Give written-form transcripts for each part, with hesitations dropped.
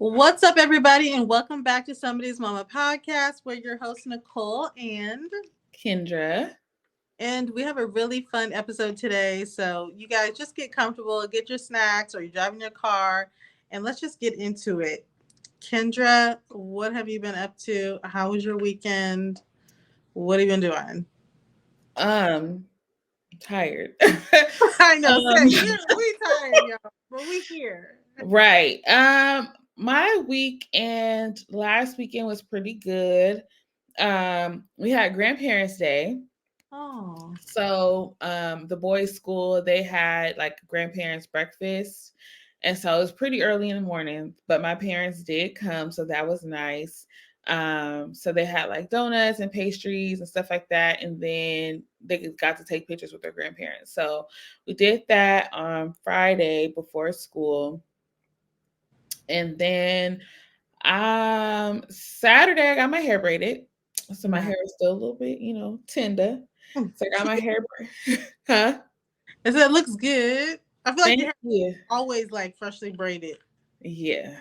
What's up, everybody, and welcome back to Somebody's Mama podcast. We're your host, Nicole, Kendra. and we have a really fun episode today. So, you guys just get comfortable, get your snacks, or you're driving your car, and let's just get into it. Kendra, what have you been up to? How was your weekend? What have you been doing? Um, Tired. I know, um, say we tired, y'all, but we here. right. My weekend last weekend was pretty good. We had Grandparents' Day. Oh, The boys' school, they had like grandparents' breakfast. And so it was pretty early in the morning, but my parents did come, so that was nice. So they had like donuts and pastries and stuff like that, and then they got to take pictures with their grandparents. So we did that on Friday before school, and then Saturday I got my hair braided, so my nice. hair is still a little bit, tender. So I got my hair, huh? I said it looks good. I feel like your Thank hair is you. always like freshly braided. Yeah.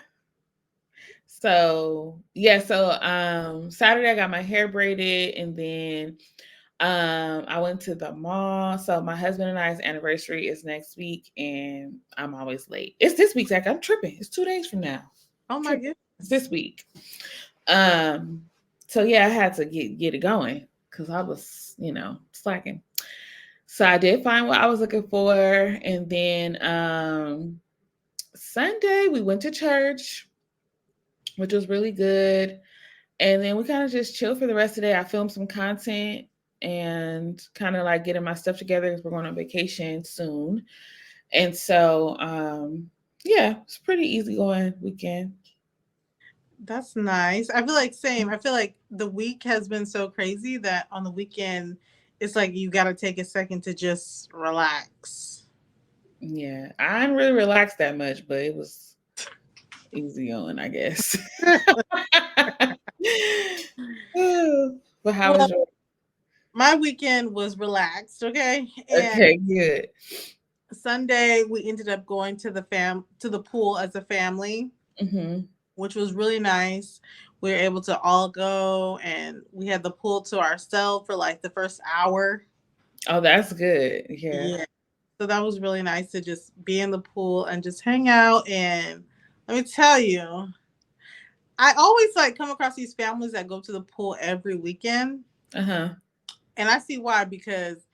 Saturday I got my hair braided, and then I went to the mall. So my husband and I's anniversary is next week, and I'm always late. It's this week, Zach. I'm tripping. It's 2 days from now. Oh my Tripping. It's goodness. this week. Um so yeah, I had to get it going because I was, slacking. So I did find what I was looking for, and then Sunday we went to church, which was really good. And then we kind of just chilled for the rest of the day. I filmed some content and kind of like getting my stuff together because we're going on vacation soon. And yeah, it's pretty easy going weekend. That's nice. I feel like same. I feel like the week has been so crazy that on the weekend it's like you got to take a second to just relax. Yeah, I didn't really relax that much, but it was easy going, I guess. But how Well, was your? my weekend was relaxed, okay? And Okay, good. Sunday we ended up going to the pool as a family, Hmm. which was really nice. We were able to all go and we had the pool to ourselves for like the first hour. Oh, that's good. Yeah. Yeah. So that was really nice to just be in the pool and just hang out. And let me tell you, I always like come across these families that go to the pool every weekend. Uh huh. And I see why, because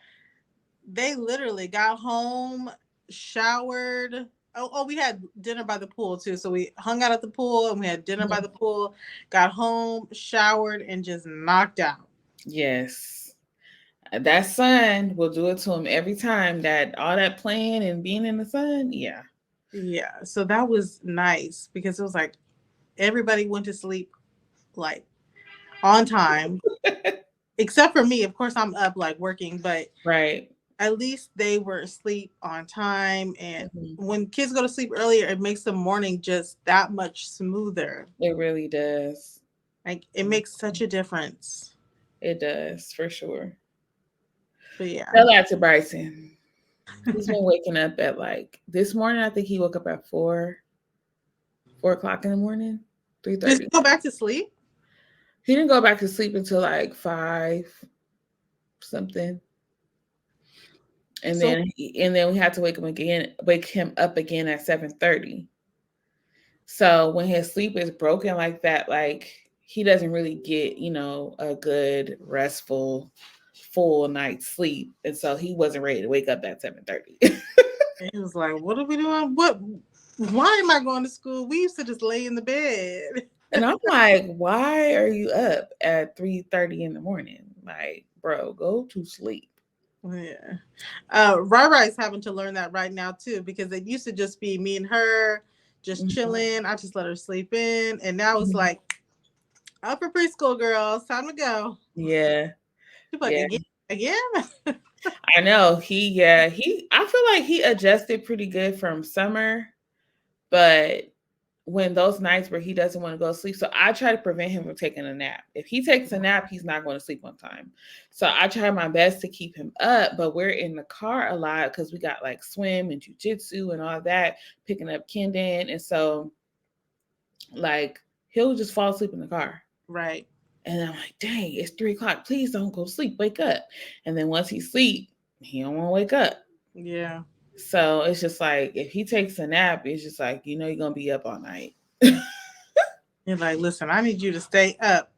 they literally got home, showered. We had dinner by the pool too. So we hung out at the pool and we had dinner by the pool, got home, showered, and just knocked out. Yes. That sun will do it to him every time. That all that playing and being in the sun. Yeah. Yeah. So that was nice because it was like everybody went to sleep like on time, except for me. Of course, I'm up like working, but Right. at least they were asleep on time. And Mhm. when kids go to sleep earlier, it makes the morning just that much smoother. It really does. Like it makes such a difference. It does for sure. But yeah, Tell that to Bryson. He's been waking up at like this morning. I think he woke up at 4 o'clock in the morning, three just thirty. go back to sleep. He didn't go back to sleep until like 5 something, and So then we had to wake him up again at 7:30. So when his sleep is broken like that, like he doesn't really get, a good restful full night's sleep. And so he wasn't ready to wake up at 7:30. he was like, "What are we doing? What? Why am I going to school? We used to just lay in the bed." And I'm like, why are you up at 3:30 in the morning? Like, bro, go to sleep. Yeah. Rai is having to learn that right now too, because it used to just be me and her just Mhm. chilling. I just let her sleep in. And now it's Mhm. like, up for preschool girls, time to go. Yeah. She's like, Yeah. again? I know. I feel like he adjusted pretty good from summer, but when those nights where he doesn't want to go to sleep. So I try to prevent him from taking a nap. If he takes a nap, he's not going to sleep on time. So I try my best to keep him up, but we're in the car a lot because we got like swim and jujitsu and all that, picking up Kendon. And so Like, he'll just fall asleep in the car. Right. And I'm like, dang, it's 3 o'clock. Please don't go to sleep. Wake up. And then once he sleep, he don't want to wake up. Yeah. So it's just like, if he takes a nap, it's just like, you're going to be up all night. You're like, listen, I need you to stay up.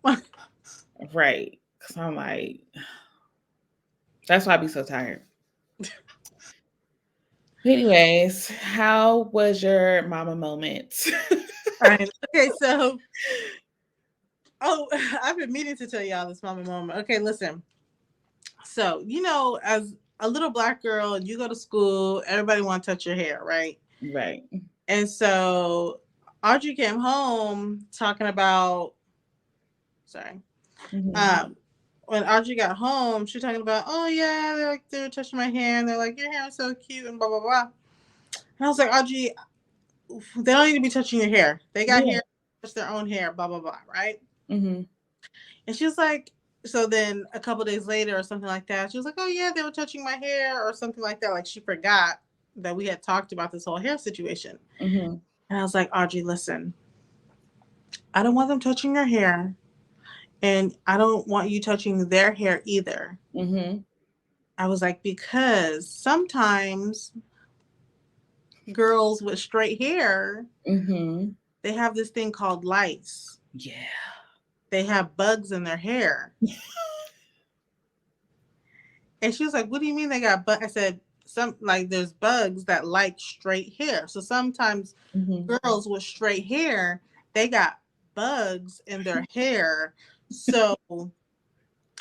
Right. Because I'm like, that's why I be so tired. Anyways, how was your mama moment? All right. Okay, so I've been meaning to tell y'all this mama moment. Okay, listen. So, as a little Black girl, you go to school, everybody want to touch your hair, right? Right. And so Audrey came home talking about, sorry. Mm-hmm. When Audrey got home, she was talking about, oh yeah, they're touching my hair, and they're like, your hair is so cute, and blah blah blah. And I was like, Audrey, they don't need to be touching your hair. They got hair, touch their own hair, blah blah blah, right? Mm-hmm. And she was like, so then a couple days later or something like that, she was like, oh yeah, they were touching my hair or something like that. Like she forgot that we had talked about this whole hair situation. Mm-hmm. And I was like, Audrey, listen, I don't want them touching your hair, and I don't want you touching their hair either. Mm-hmm. I was like, because sometimes girls with straight hair, Mm-hmm. they have this thing called lice. Yeah. They have bugs in their hair. And she was like, what do you mean they got bugs? I said, there's bugs that like straight hair. So sometimes girls with straight hair, they got bugs in their hair. So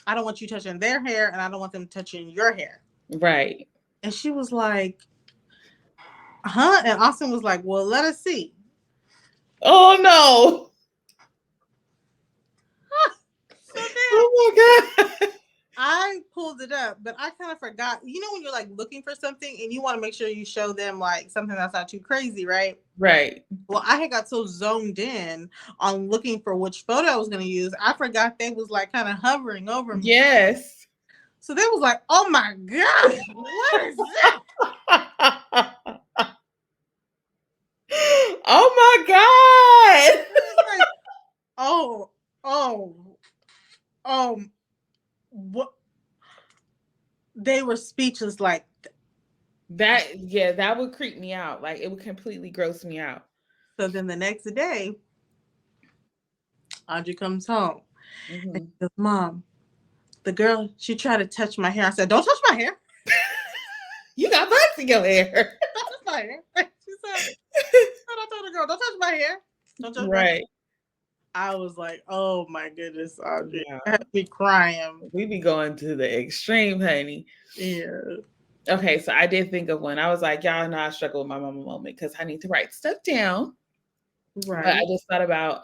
I don't want you touching their hair, and I don't want them touching your hair. Right. And she was like, huh? And Austin was like, well, let us see. Oh no. So then, oh my God. I pulled it up, but I kind of forgot. You know when you're like looking for something and you want to make sure you show them like something that's not too crazy, right? Right. Well, I had got so zoned in on looking for which photo I was going to use, I forgot they was like kind of hovering over me. Yes. So they was like, oh my God, what is that? Oh my God. Like, what? They were speechless like that. Yeah, that would creep me out. Like it would completely gross me out. So then the next day, Audrey comes home and she goes, Mom, the girl, she tried to touch my hair. I said, don't touch my hair. You got bugs in your hair. Don't touch my hair. She said, I told the girl, don't touch my hair. Don't touch my hair. I was like, oh my goodness, Audrey. Yeah. I had to be crying. We be going to the extreme, honey. Yeah. Okay, so I did think of one. I was like, y'all know I struggle with my mama moment because I need to write stuff down. Right. But I just thought about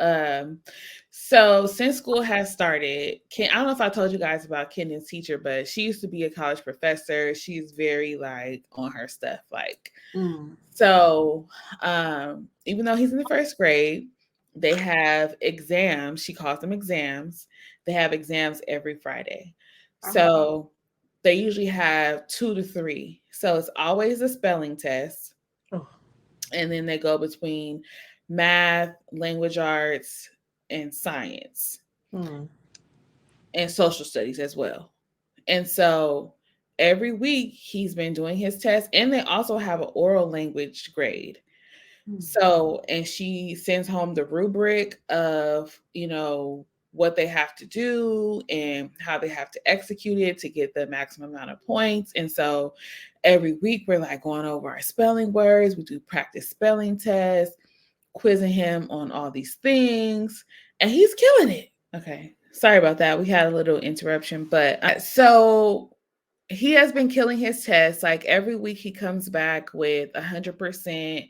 so since school has started, I don't know if I told you guys about Kendon's teacher, but she used to be a college professor. She's very like on her stuff. Like so even though he's in the first grade, they have exams. She calls them exams. They have exams every Friday. So they usually have 2 to 3. So it's always a spelling test. And then they go between math, language arts, and science, and social studies as well. And so every week he's been doing his test, and they also have an oral language grade. So, and she sends home the rubric of, what they have to do and how they have to execute it to get the maximum amount of points. And so every week we're like going over our spelling words. We do practice spelling tests, quizzing him on all these things, and he's killing it. Okay. Sorry about that. We had a little interruption, but so he has been killing his tests. Like every week he comes back with 100%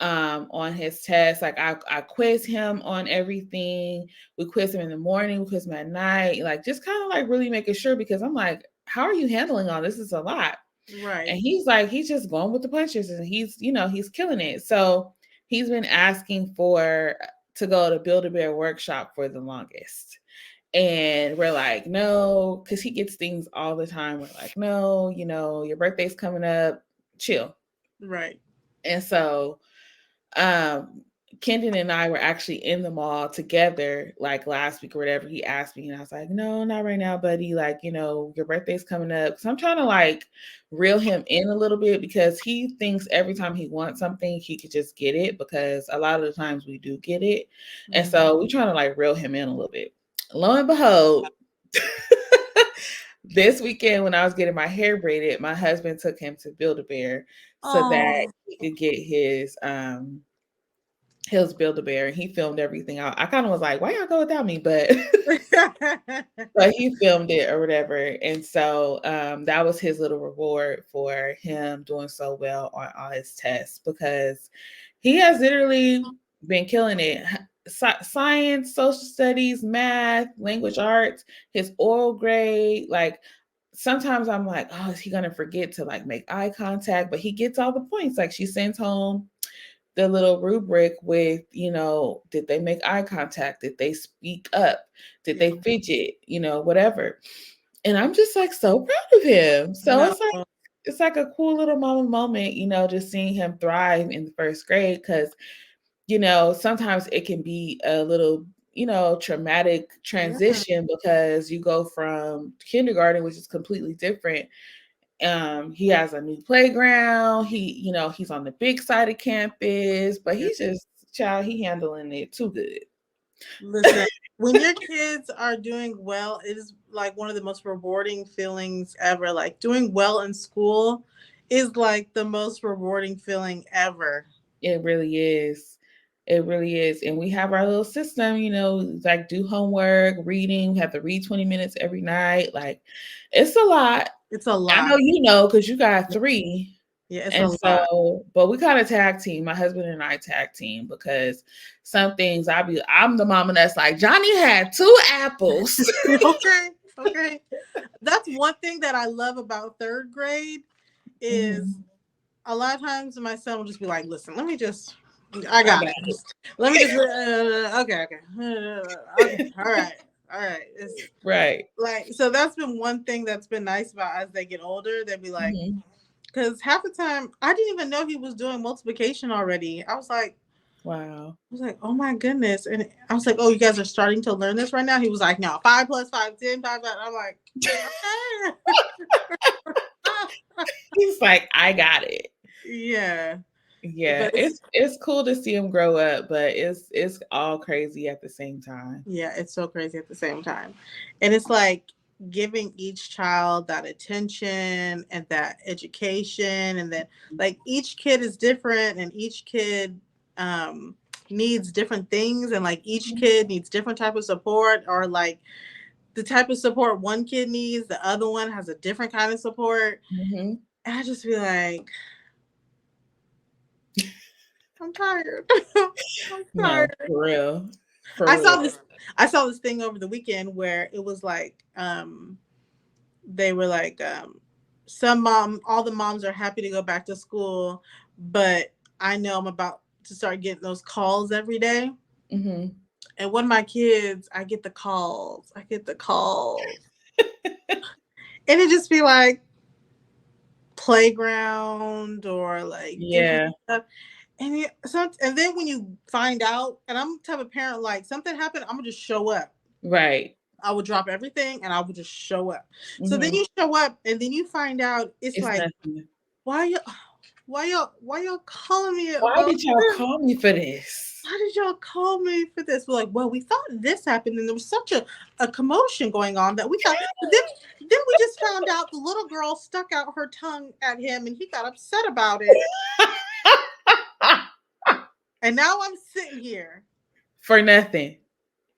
on his test. Like I quiz him on everything. We quiz him in the morning, we quiz him at night, like just kind of like really making sure, because I'm like, how are you handling all this? Is a lot. Right. And he's like, he's just going with the punches, and he's killing it. So he's been asking to go to Build-A-Bear workshop for the longest. And we're like, no, because he gets things all the time. We're like, no, your birthday's coming up, chill. Right. And so Kendon and I were actually in the mall together like last week or whatever. He asked me and I was like, no, not right now, buddy. Like, your birthday's coming up. So I'm trying to like reel him in a little bit because he thinks every time he wants something, he could just get it because a lot of the times we do get it. And so we're trying to like reel him in a little bit. Lo and behold, this weekend when I was getting my hair braided, my husband took him to Build-A-Bear so that he could get his Build-A-Bear, and he filmed everything out. I kind of was like, why y'all go without me? But but he filmed it or whatever. And so that was his little reward for him doing so well on all his tests because he has literally been killing it. Science, social studies, math, language arts, his oral grade, like sometimes I'm like, oh, is he gonna forget to like make eye contact? But he gets all the points. Like she sends home the little rubric with, did they make eye contact? Did they speak up? Did they fidget? Whatever. And I'm just like so proud of him. So it's like a cool little moment, just seeing him thrive in the first grade because, sometimes it can be a little, traumatic transition because you go from kindergarten, which is completely different. He has a new playground. He's on the big side of campus, but he's just he handling it too good. Listen, when your kids are doing well, it is like one of the most rewarding feelings ever. Like doing well in school is like the most rewarding feeling ever. It really is. It really is. And we have our little system, like do homework, reading. We have to read 20 minutes every night. Like it's a lot. It's a lot. I know because you got 3. Yeah, it's and a so, lot. But we kind of tag team. My husband and I tag team because some things I'm the mama that's like, Johnny had 2 apples. Okay. That's one thing that I love about 3rd grade is a lot of times my son will just be like, listen, let me just, I got it. Let me just, okay. All right. It's, right. Like, so that's been one thing that's been nice about as they get older. They'd be like, because half the time I didn't even know he was doing multiplication already. I was like, wow. I was like, oh my goodness. And I was like, oh, you guys are starting to learn this right now? He was like, no, 5 + 5, 10, 5. I'm like, okay. He's like, I got it. Yeah. Yeah, it's cool to see him grow up, but it's all crazy at the same time. Yeah, it's so crazy at the same time. And it's like giving each child that attention and that education, and then like each kid is different and each kid needs different things, and like each kid needs different type of support, or like the type of support one kid needs, the other one has a different kind of support. And I just be like, I'm tired. I'm tired. No, for real. I saw this thing over the weekend where it was like they were like all the moms are happy to go back to school, but I know I'm about to start getting those calls every day. And one of my kids, I get the calls. And it just be like playground or like different stuff. And then when you find out, and I'm the type of parent, like something happened, I'm gonna just show up. Right. I would drop everything and I would just show up. So then you show up and then you find out it's like, nothing. Why y'all calling me? Why did y'all call me for this? Why did y'all call me for this? We're like, well, we thought this happened and there was such a commotion going on that we thought, then we just found out the little girl stuck out her tongue at him and he got upset about it. And now I'm sitting here. For nothing.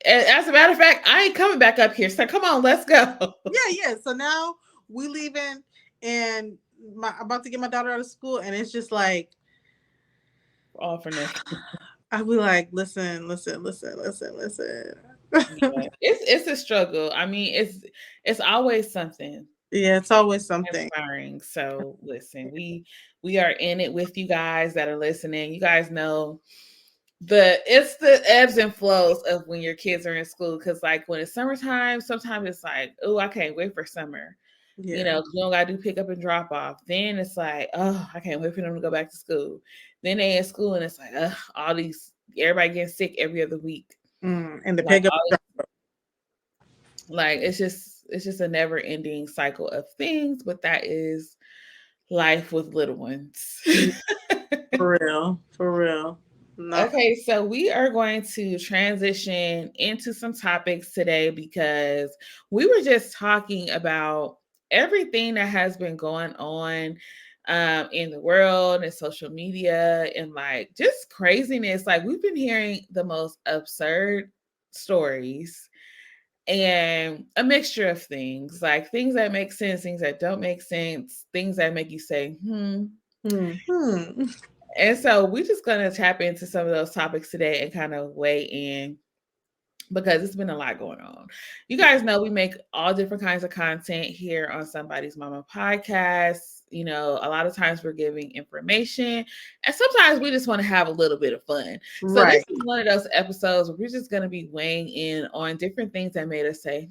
As a matter of fact, I ain't coming back up here. So come on, let's go. Yeah. So now we leaving and I'm about to get my daughter out of school and it's just like. All for nothing. I'll be like, listen. Yeah, it's a struggle. I mean, it's always something. Yeah, it's always something inspiring. So listen, we are in it with you guys that are listening. You guys know it's the ebbs and flows of when your kids are in school. Because like when it's summertime, sometimes it's like, oh, I can't wait for summer. Yeah. Because we don't gotta do pick up and drop off. Then it's like, oh, I can't wait for them to go back to school. Then they in school and it's like, all these everybody getting sick every other week. And the Like, pickup. like it's just a never ending cycle of things, but that is life with little ones. For real. For real. No. Okay, so we are going to transition into some topics today because we were just talking about everything that has been going on in the world and social media and like just craziness. Like we've been hearing the most absurd stories and a mixture of things, like things that make sense, things that don't make sense, things that make you say, And so we're just going to tap into some of those topics today and kind of weigh in because it's been a lot going on. You guys know we make all different kinds of content here on Somebody's Mama podcast. You know, a lot of times we're giving information and sometimes we just want to have a little bit of fun. So Right. this is one of those episodes where we're just going to be weighing in on different things that made us say,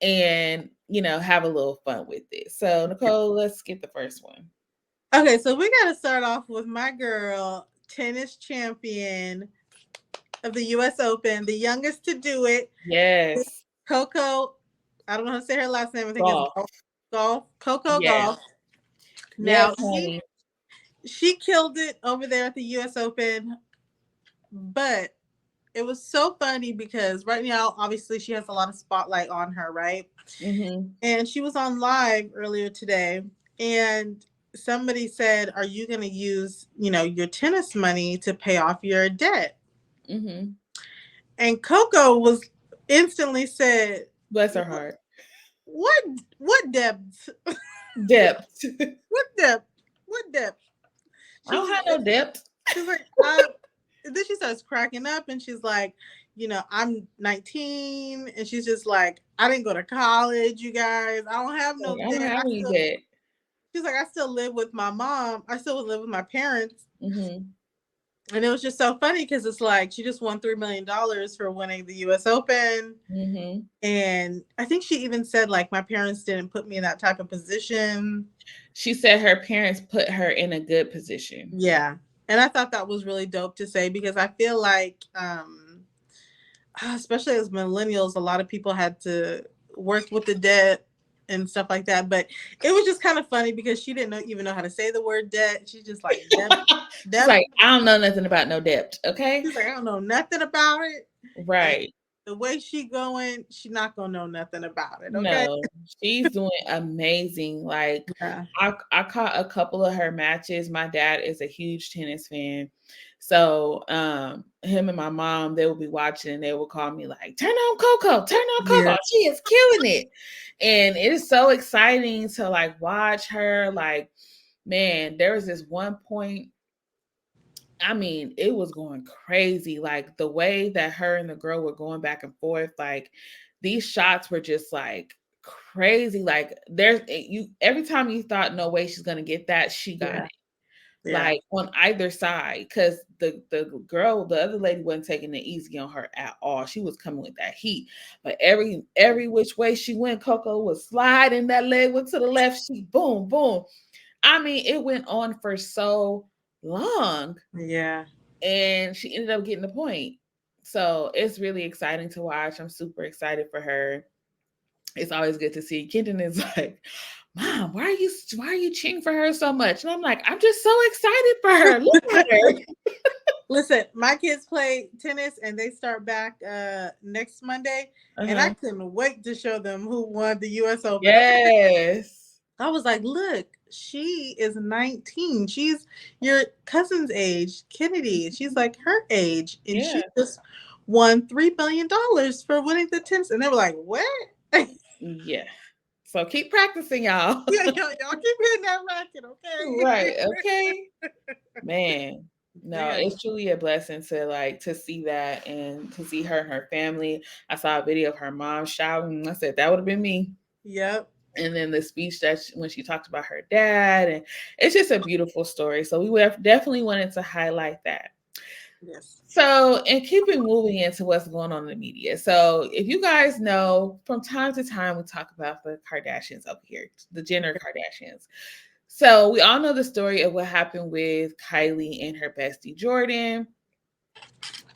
and, you know, have a little fun with it. So Nicole, let's get the first one. Okay, so we got to start off with my girl, tennis champion of the U.S. Open, the youngest to do it. Yes. Coco, I don't know how to say her last name. I think Gauff. it's Gauff. Coco Yes. Gauff. Now, Yes, she killed it over there at the U.S. Open, but it was so funny because right now, obviously, she has a lot of spotlight on her, right? And she was on live earlier today, and somebody said, "Are you going to use, your tennis money to pay off your debt?" And Coco was instantly said, bless her heart. What depth? Depth. What depth? What depth? I don't have no depth. She's like, then she starts cracking up and she's like, I'm 19. And she's just like, I didn't go to college, you guys. I don't have no I don't debt. have any debt. She's like, I still live with my mom. I still live with my parents. And it was just so funny because it's like she just won $3 million for winning the U.S. Open. And I think she even said, like, my parents didn't put me in that type of position. She said her parents put her in a good position. Yeah. And I thought that was really dope to say because I feel like, especially as millennials, a lot of people had to work with the debt and stuff like that. But it was just kind of funny because she didn't even know how to say the word debt. She's just like, She's like, I don't know nothing about no debt. Okay. She's like, I don't know nothing about it. Right. And the way she going, she's not gonna know nothing about it. Okay. No, she's doing amazing. Like I caught a couple of her matches. My dad is a huge tennis fan. So him and my mom, they will be watching and they will call me like, turn on Coco, turn on Coco. Yeah. She is killing it. And it is so exciting to like watch her. Like, man, there was this one point, I mean, it was going crazy. Like the way that her and the girl were going back and forth, like these shots were just like crazy. Like every time you thought no way she's gonna get that, she got it. Yeah. Like on either side, because the other lady wasn't taking it easy on her at all. She was coming with that heat, but every which way she went, Coco was sliding. That leg went to the left. She boom boom. I mean, it went on for so long. Yeah. And she ended up getting the point. So it's really exciting to watch. I'm super excited for her. It's always good to see. Kendon is like, Mom, why are you cheering for her so much? And I'm like, I'm just so excited for her. Look at her. Listen, my kids play tennis and they start back next Monday. And I couldn't wait to show them who won the US Open. Yes. I was like, look, she is 19. She's your cousin's age, Kennedy. She's like her age. And she just won $3 billion for winning the tennis. And they were like, what? Yeah. So keep practicing, y'all. Yeah, y'all keep hitting that racket, okay? Right. Okay. Man. No, it's truly a blessing to see that and to see her and her family. I saw a video of her mom shouting. I said, that would have been me. Yep. And then the speech when she talked about her dad, and it's just a beautiful story. So we would definitely wanted to highlight that. Yes. So, and keeping moving into what's going on in the media. So, if you guys know, from time to time, we talk about the Kardashians up here, the Jenner Kardashians. So, we all know the story of what happened with Kylie and her bestie Jordan.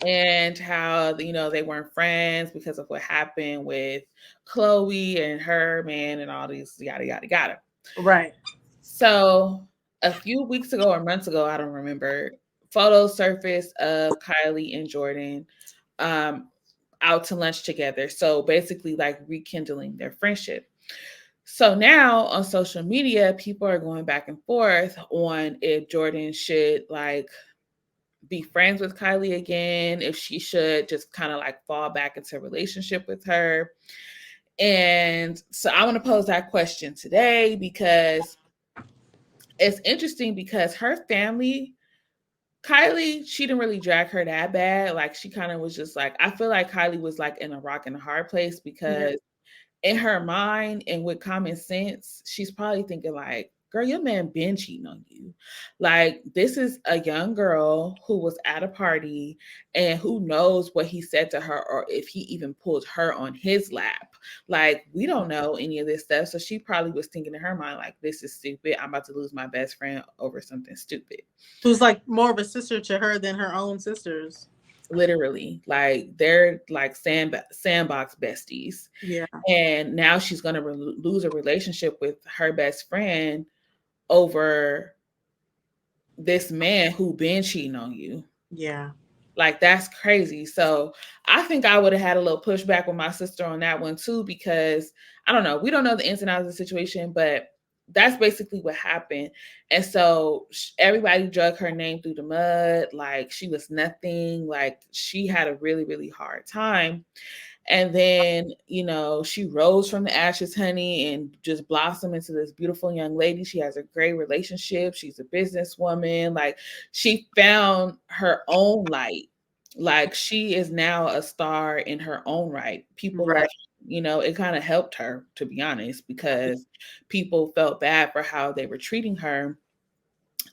and how, they weren't friends because of what happened with Chloe and her man and all these yada, yada, yada. Right. So a few weeks ago or months ago, I don't remember, photos surfaced of Kylie and Jordan um, out to lunch together. So basically, like rekindling their friendship. So now on social media, people are going back and forth on if Jordan should like be friends with Kylie again, if she should just kind of like fall back into a relationship with her. And so I want to pose that question today because it's interesting because her family, Kylie, she didn't really drag her that bad. Like she kind of was just like, I feel like Kylie was like in a rock and a hard place Yeah. because in her mind and with common sense, she's probably thinking like, girl, your man been cheating on you. Like this is a young girl who was at a party and who knows what he said to her or if he even pulled her on his lap. Like we don't know any of this stuff. So she probably was thinking in her mind, like, this is stupid. I'm about to lose my best friend over something stupid. Who's like more of a sister to her than her own sisters. Literally, like they're like sandbox besties. Yeah. And now she's going to lose a relationship with her best friend over this man who been cheating on you. Yeah. Like that's crazy. So I think I would have had a little pushback with my sister on that one too, because I don't know. We don't know the ins and outs of the situation, but that's basically what happened. And so everybody drug her name through the mud. Like she was nothing. Like she had a really, really hard time. And then, she rose from the ashes, honey, and just blossomed into this beautiful young lady. She has a great relationship. She's a businesswoman. Like she found her own light. Like she is now a star in her own right. People Right. love, it kind of helped her, to be honest, because people felt bad for how they were treating her.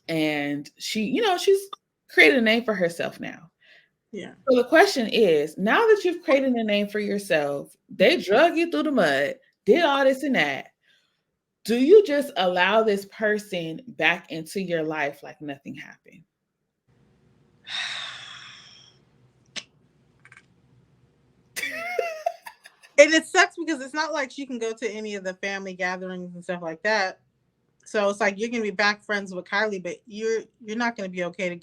And she's created a name for herself now. Yeah. So the question is, now that you've created a name for yourself, they drug you through the mud, did all this and that. Do you just allow this person back into your life like nothing happened? And it sucks because it's not like she can go to any of the family gatherings and stuff like that. So it's like you're gonna be back friends with Kylie, but you're not gonna be okay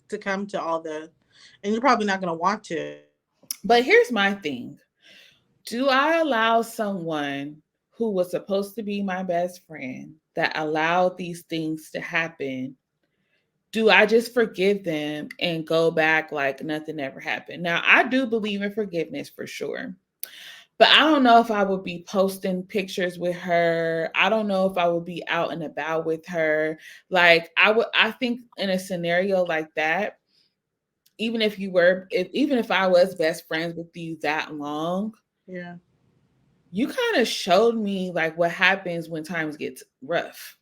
to come to all the, and you're probably not gonna want to. But here's my thing. Do I allow someone who was supposed to be my best friend that allowed these things to happen? Do I just forgive them and go back like nothing ever happened? Now, I do believe in forgiveness for sure. But I don't know if I would be posting pictures with her. I don't know if I would be out and about with her. Like I think in a scenario like that, even if I was best friends with you that long, Yeah. you kind of showed me like what happens when times get rough.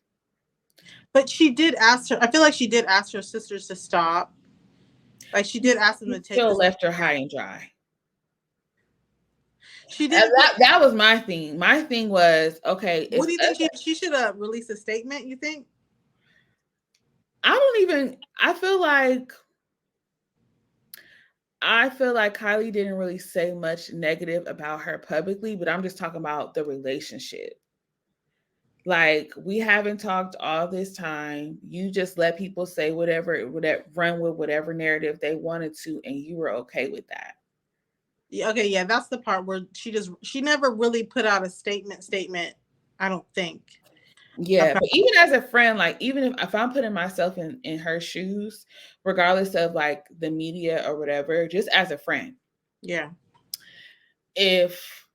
But she did ask her. I feel like she did ask her sisters to stop. Like she did ask them You to take still this. left her high and dry. She And did. that was my thing. My thing was, okay, What do you think she should have released a statement? You think? I feel like Kylie didn't really say much negative about her publicly, but I'm just talking about the relationship. Like, we haven't talked all this time. You just let people say whatever, run with whatever narrative they wanted to, and you were okay with that. Yeah, okay, yeah, that's the part where she never really put out a statement, I don't think. Yeah, but even as a friend, like even if I'm putting myself in her shoes, regardless of like the media or whatever, just as a friend. Yeah. If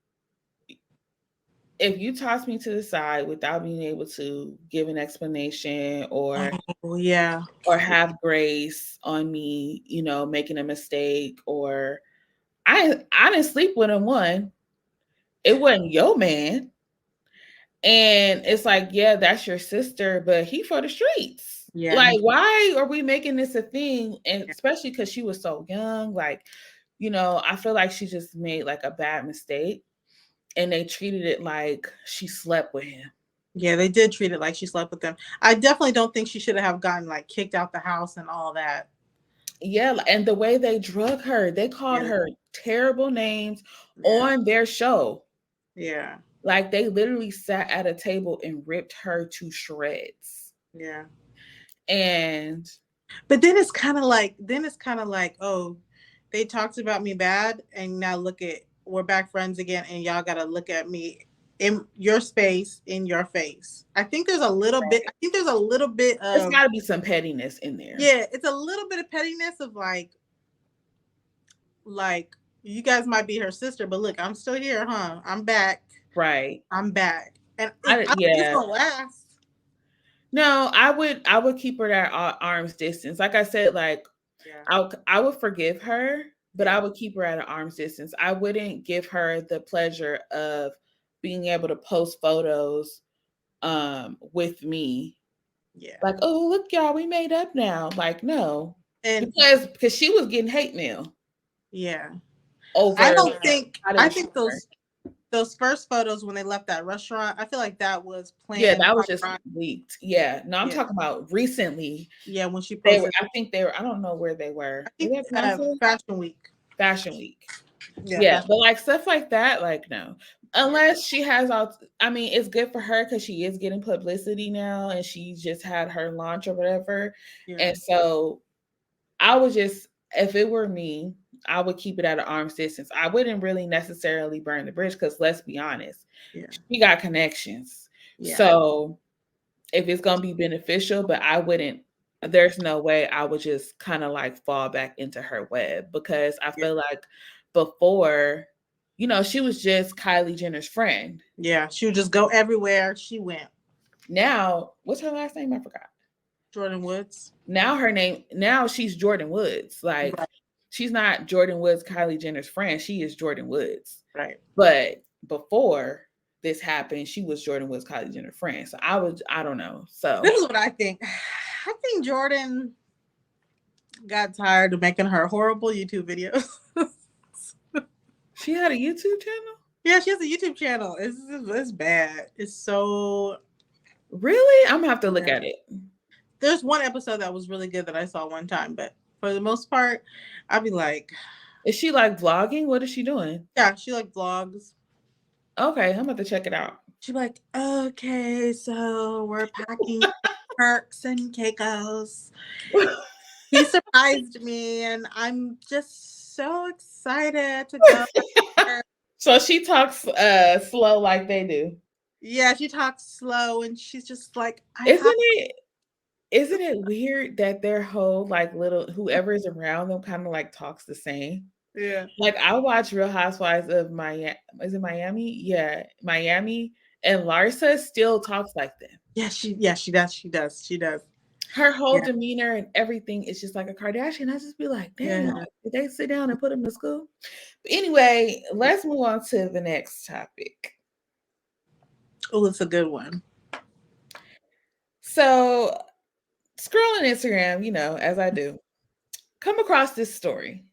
you toss me to the side without being able to give an explanation or yeah, or have grace on me, making a mistake, or I didn't sleep with him. One, it wasn't your man. And it's like, yeah, that's your sister, but he for the streets. Yeah. Like, why are we making this a thing? And especially because she was so young, like, I feel like she just made like a bad mistake and they treated it like she slept with him. Yeah, they did treat it like she slept with them. I definitely don't think she should have gotten like kicked out the house and all that. Yeah, and the way they drug her, they called Yeah. her terrible names Yeah. on their show. Yeah. Like they literally sat at a table and ripped her to shreds. Yeah. And But then it's kind of like, oh, they talked about me bad, and now look at we're back friends again, and y'all gotta look at me in your space, in your face. I think there's a little bit. I think there's a little bit there's of got to be some pettiness in there. yeah. It's a little bit of pettiness of like you guys might be her sister, but look, I'm still here, huh? I'm back. Right. I'm back, and I don't think it's Yeah. gonna last. No, I would keep her at arm's distance. Like I said, like Yeah. I would forgive her, but I Yeah. would keep her at an arm's distance. I wouldn't give her the pleasure of being able to post photos with me. Yeah. Like, oh look, y'all, we made up now. Like, no. And Because she was getting hate mail yeah. I over don't think how they I was think treating her. those first photos when they left that restaurant, I feel like that was Yeah, planned. that was just leaked. Yeah. No, I'm Yeah. talking about recently. Yeah, when she They were, posted I think they were, I don't know where they were. I Were think they at Beyonce? Fashion Week. Fashion Week. Yeah, Yeah, but like stuff like that, like no. Unless she has all I mean, it's good for her because she is getting publicity now and she just had her launch or whatever. yeah. And so I would just if it were me, I would keep it at an arm's distance. I wouldn't really necessarily burn the bridge because let's be honest, Yeah. she got connections. Yeah. So if it's gonna be beneficial, but I wouldn't there's no way I would just kind of like fall back into her web because I Yeah. feel like before, you know, she was just Kylie Jenner's friend. Yeah. She would just go everywhere she went. Now, what's her last name? I forgot. Jordan Woods. Now she's Jordan Woods. Like Right. she's not Jordan Woods, Kylie Jenner's friend. She is Jordan Woods. Right. But before this happened, she was Jordan Woods, Kylie Jenner's friend. So I don't know. So This is what I think. I think Jordan got tired of making her horrible YouTube videos. she had a YouTube channel? Yeah, she has a YouTube channel. It's bad. It's so Really? I'm gonna have to look yeah. at it. There's one episode that was really good that I saw one time, but for the most part, I'd be like, Is she like vlogging? What is she doing? yeah, she like vlogs. Okay, I'm about to check it out. She'd be like, okay, so we're packing Turks and Caicos. He surprised me, and I'm just so excited to go. So she talks slow like they do. Yeah, she talks slow, and she's just like, Isn't it weird that their whole like little whoever is around them kind of like talks the same? Yeah. Like I watch Real Housewives of Miami. Is it Miami? Yeah, Miami. And Larsa still talks like them. Yeah, she does. She does. Her whole demeanor and everything is just like a Kardashian. I just be like, damn, did they sit down and put them to school? But anyway, let's move on to the next topic. Oh, it's a good one. So, scrolling Instagram, you know, as I do, come across this story.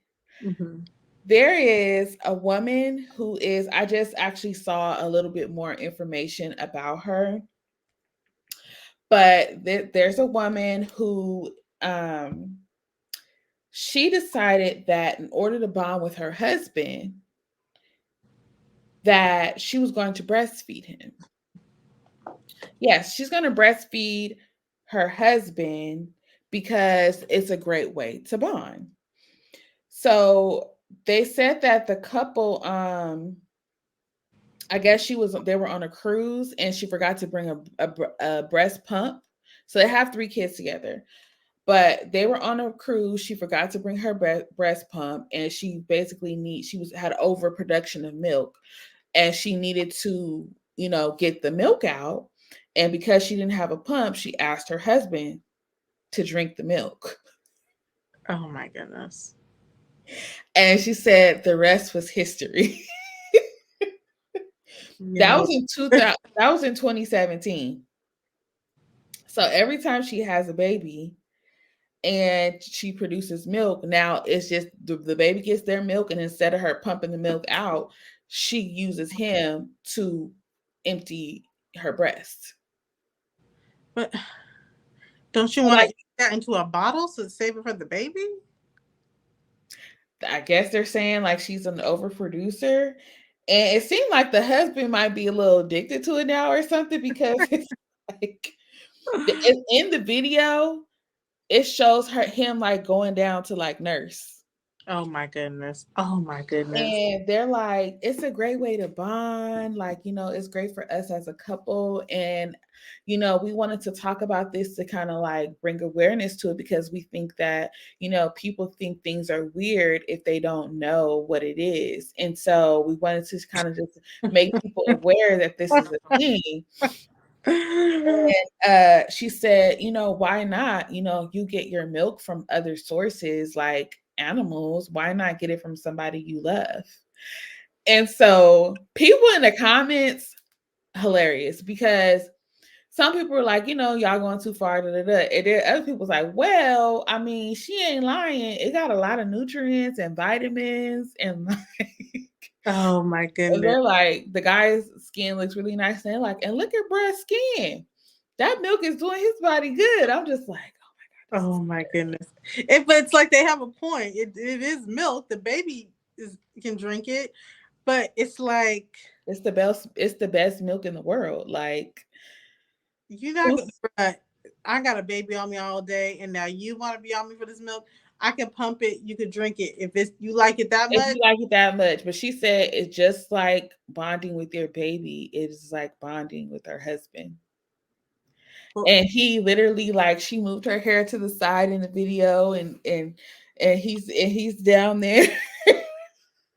Mm-hmm. There is a woman who is, I just actually saw a little bit more information about her. But there's a woman who she decided that in order to bond with her husband, that she was going to breastfeed him. Yes, she's going to breastfeed her husband because it's a great way to bond. So they said that the couple, I guess they were on a cruise and she forgot to bring a breast pump. So they have 3 kids together. But they were on a cruise. She forgot to bring her breast pump, and she basically had overproduction of milk, and she needed to, you know, get the milk out. And because she didn't have a pump, she asked her husband to drink the milk. Oh my goodness! And she said the rest was history. That was in 2017. So every time she has a baby and she produces milk, now it's just the baby gets their milk, and instead of her pumping the milk out, she uses him to empty her breast. But don't you want to eat that into a bottle to save it for the baby? I guess they're saying like she's an overproducer. And it seemed like the husband might be a little addicted to it now or something because it's like in the video, it shows him like going down to like nurse. Oh my goodness. Oh my goodness. And they're like, it's a great way to bond. Like, it's great for us as a couple. And, we wanted to talk about this to kind of like bring awareness to it because we think that, people think things are weird if they don't know what it is. And so we wanted to kind of just make people aware that this is a thing. And she said, why not? You get your milk from other sources like animals. Why not get it from somebody you love? And so people in the comments, hilarious because some people were like, y'all going too far. Da, da, da. And then other people's like, well, I mean, she ain't lying. It got a lot of nutrients and vitamins and like. Oh my goodness. They're like, the guy's skin looks really nice. And they're like, and look at Brad's skin. That milk is doing his body good. I'm just like, oh my God. Oh my goodness. But it's like they have a point. It is milk. The baby can drink it, but it's like it's the best milk in the world. Like you're not gonna, I got a baby on me all day, and now you want to be on me for this milk. I can pump it. You could drink it if you like it that much. If you like it that much, but she said it's just like bonding with your baby. It's like bonding with her husband. And he literally like she moved her hair to the side in the video, and he's down there.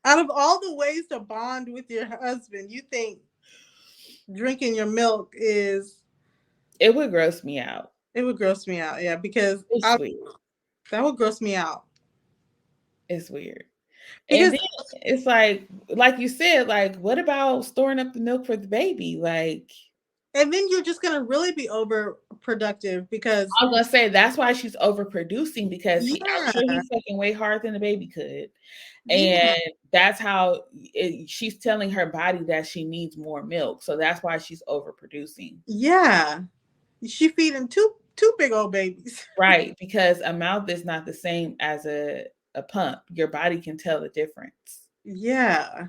Out of all the ways to bond with your husband, you think drinking your milk is? It would gross me out. It would gross me out, yeah, because that would gross me out. It's weird. Because, and then it's like you said, like, what about storing up the milk for the baby? Like, and then you're just gonna really be overproductive because I was gonna say that's why she's overproducing because I'm sure he's sucking way harder than the baby could. And that's how she's telling her body that she needs more milk. So that's why she's overproducing. Yeah. She feeding two big old babies. Right. Because a mouth is not the same as a pump. Your body can tell the difference. Yeah.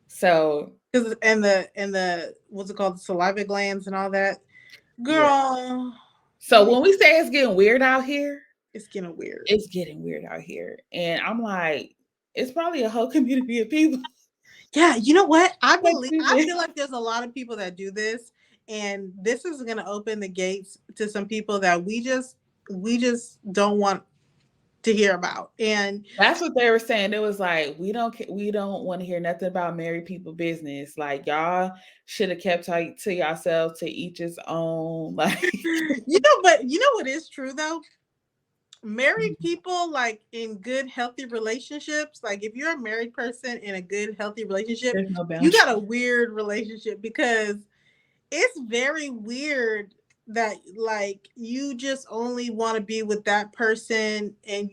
So and the what's it called? The saliva glands and all that. Girl. Yeah. So when we say it's getting weird out here, it's getting weird. It's getting weird out here. And I'm like, it's probably a whole community of people. Yeah, you know what? I feel like there's a lot of people that do this, and this is going to open the gates to some people that we just don't want to hear about. And that's what they were saying. It was like, we don't want to hear nothing about married people business. Like, y'all should have kept to yourselves, to each his own. Like, but you know what is true though? Married people, like in good healthy relationships, like if you're a married person in a good healthy relationship, you got a weird relationship because it's very weird that like you just only want to be with that person and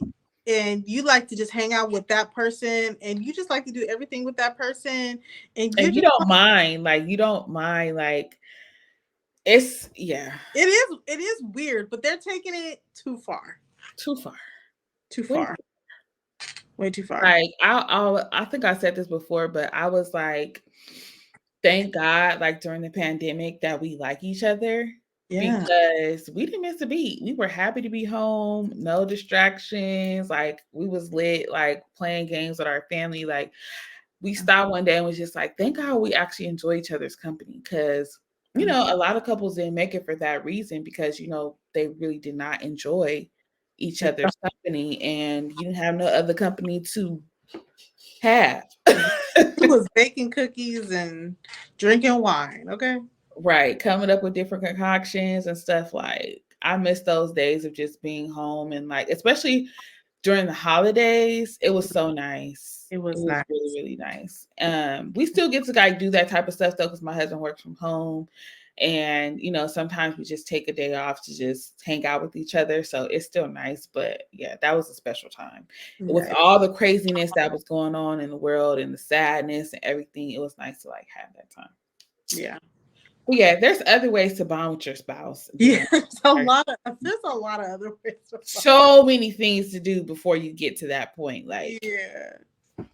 you like to just hang out with that person and you just like to do everything with that person and you don't mind like it's it is weird, but they're taking it too far. Way too far. Like I think I said this before, but I was like, thank God, like during the pandemic that we like each other. Yeah. Because we didn't miss a beat. We were happy to be home, no distractions. Like we was lit, like playing games with our family. Like we stopped one day and was just like, thank God we actually enjoy each other's company. Because, a lot of couples didn't make it for that reason because, they really did not enjoy each other's company and you didn't have no other company to have. It was baking cookies and drinking wine. Okay. Right. Coming up with different concoctions and stuff. Like I miss those days of just being home and like, especially during the holidays, it was so nice. It was nice. Really, really nice. We still get to like do that type of stuff though, because my husband works from home. And, sometimes we just take a day off to just hang out with each other. So it's still nice. But yeah, that was a special time. Right. With all the craziness that was going on in the world and the sadness and everything, it was nice to like have that time. Yeah. But yeah, there's other ways to bond with your spouse Yeah, than there's a lot of other ways to bond. so many things to do before you get to that point. Like, Yeah.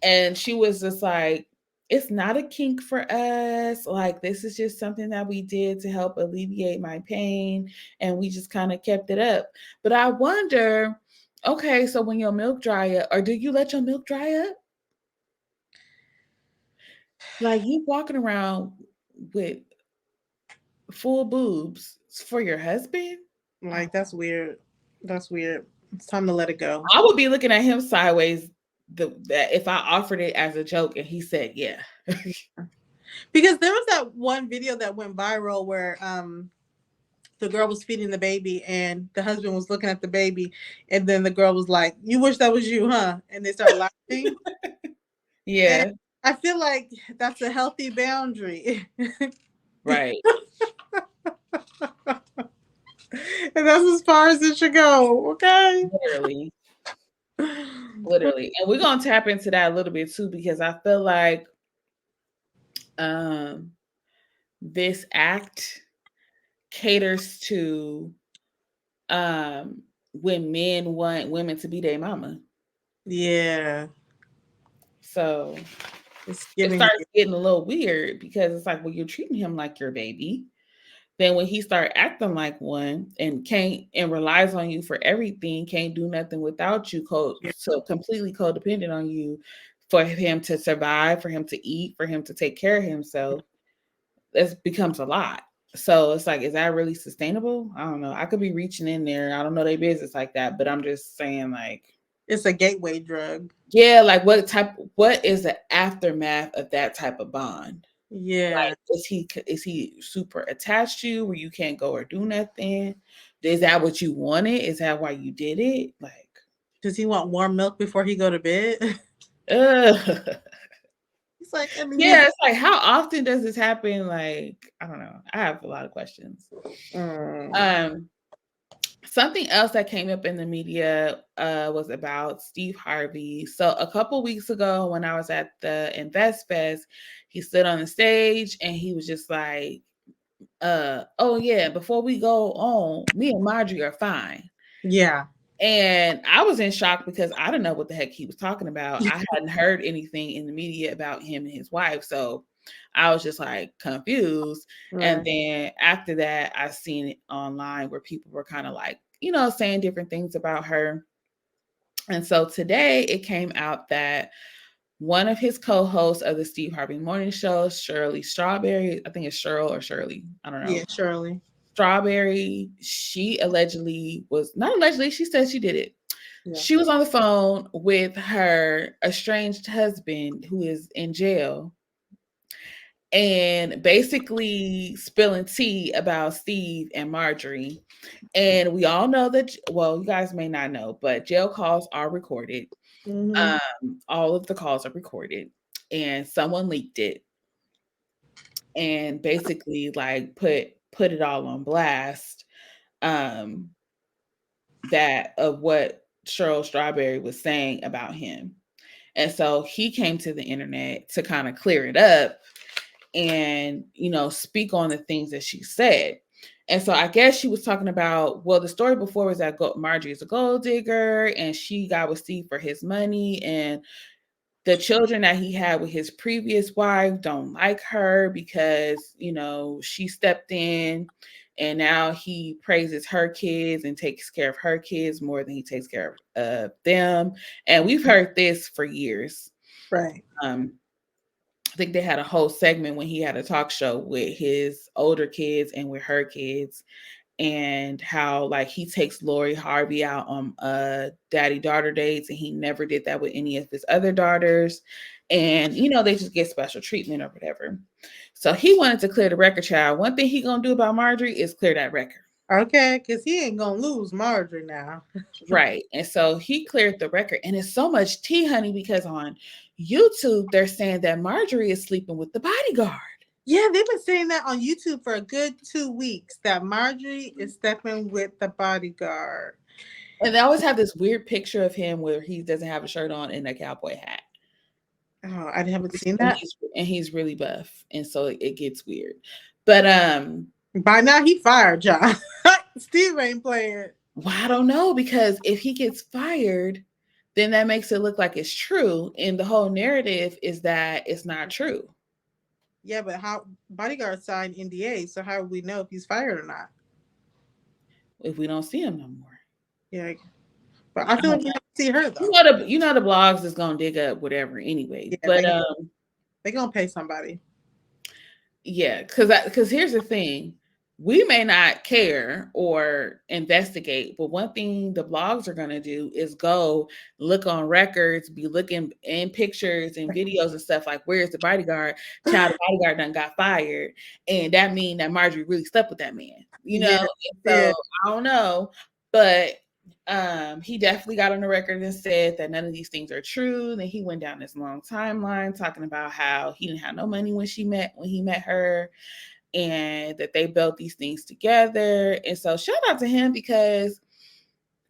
and she was just like, it's not a kink for us. Like, this is just something that we did to help alleviate my pain. And we just kind of kept it up. But I wonder, okay, so when your milk dry up, or do you let your milk dry up? Like, you walking around with full boobs for your husband? Like that's weird. That's weird. It's time to let it go. I would be looking at him sideways that if I offered it as a joke and he said, yeah. Because there was that one video that went viral where the girl was feeding the baby and the husband was looking at the baby and then the girl was like, "You wish that was you, huh?" And they start laughing. And Yeah. I feel like that's a healthy boundary. Right. And that's as far as it should go, okay? Literally. Literally. And we're gonna tap into that a little bit too, because I feel like um this act caters to when men want women to be their mama. Yeah. So It's it giving starts getting a little weird because it's like, well, you're treating him like your baby. Then when he start acting like one and can't and relies on you for everything, can't do nothing without you, so completely codependent on you for him to survive, for him to eat, for him to take care of himself, this becomes a lot. So it's like, is that really sustainable? I don't know. I could be reaching in there. I don't know their business like that, but I'm just saying, like, it's a gateway drug. yeah, like what is the aftermath of that type of bond? Yeah. Like, is he super attached to you where you can't go or do nothing? Is that what you wanted? Is that why you did it? Like, Does he want warm milk before he go to bed? ugh. He's like, I mean, Yeah, it's like, how often does this happen? Like, I don't know. I have a lot of questions. Um, Something else that came up in the media was about Steve Harvey. So a couple weeks ago, when I was at the Invest Fest, he stood on the stage and he was just like, "Oh yeah, before we go on, me and Marjorie are fine." yeah. And I was in shock because I didn't know what the heck he was talking about. I hadn't heard anything in the media about him and his wife, so I was just like confused. And Right. then after that, I seen it online where people were kind of like, saying different things about her. And so today it came out that one of his co-hosts of the Steve Harvey Morning Show, Shirley Strawberry, I think it's Cheryl or Shirley, I don't know. Yeah, Shirley. Strawberry, she allegedly was not allegedly, she said she did it. Yeah. She was on the phone with her estranged husband who is in jail and basically spilling tea about Steve and Marjorie. And we all know that, well, you guys may not know, but jail calls are recorded. All of the calls are recorded, and someone leaked it and basically like put it all on blast. Um, that of what Cheryl Strawberry was saying about him. And so he came to the internet to kind of clear it up and, speak on the things that she said. And so I guess she was talking about, well, the story before was that Marjorie is a gold digger and she got with Steve for his money, and the children that he had with his previous wife don't like her because, she stepped in and now he praises her kids and takes care of her kids more than he takes care of them. And we've heard this for years. Right. I think they had a whole segment when he had a talk show with his older kids and with her kids, and how like he takes Lori Harvey out on daddy-daughter dates, and he never did that with any of his other daughters. And they just get special treatment or whatever. So he wanted to clear the record, child. One thing he gonna do about Marjorie is clear that record. Okay, because he ain't gonna lose Marjorie now. Right. And so he cleared the record. And it's so much tea, honey, because on YouTube they're saying that Marjorie is sleeping with the bodyguard. Yeah, they've been saying that on YouTube for a good 2 weeks, that Marjorie is stepping with the bodyguard. And they always have this weird picture of him where he doesn't have a shirt on and a cowboy hat. Oh, I haven't seen that. And he's really buff. And so it gets weird. But by now he fired John. Steve ain't playing. well, I don't know, because if he gets fired, then that makes it look like it's true, and the whole narrative is that it's not true. Yeah, but how Bodyguard signed NDA, so how would we know if he's fired or not? If we don't see him no more. Yeah, but I feel like you don't see her though. You know the blogs is gonna dig up whatever anyway. Yeah, but they gonna pay somebody. Yeah, because here's the thing. We may not care or investigate, but one thing the blogs are going to do is go look on records, be looking in pictures and videos and stuff like, where's the bodyguard? Child, the bodyguard done got fired. And that mean that Marjorie really slept with that man, you know? Yeah. So I don't know, but he definitely got on the record and said that none of these things are true. Then he went down this long timeline talking about how he didn't have no money when he met her, and that they built these things together. And so shout out to him, because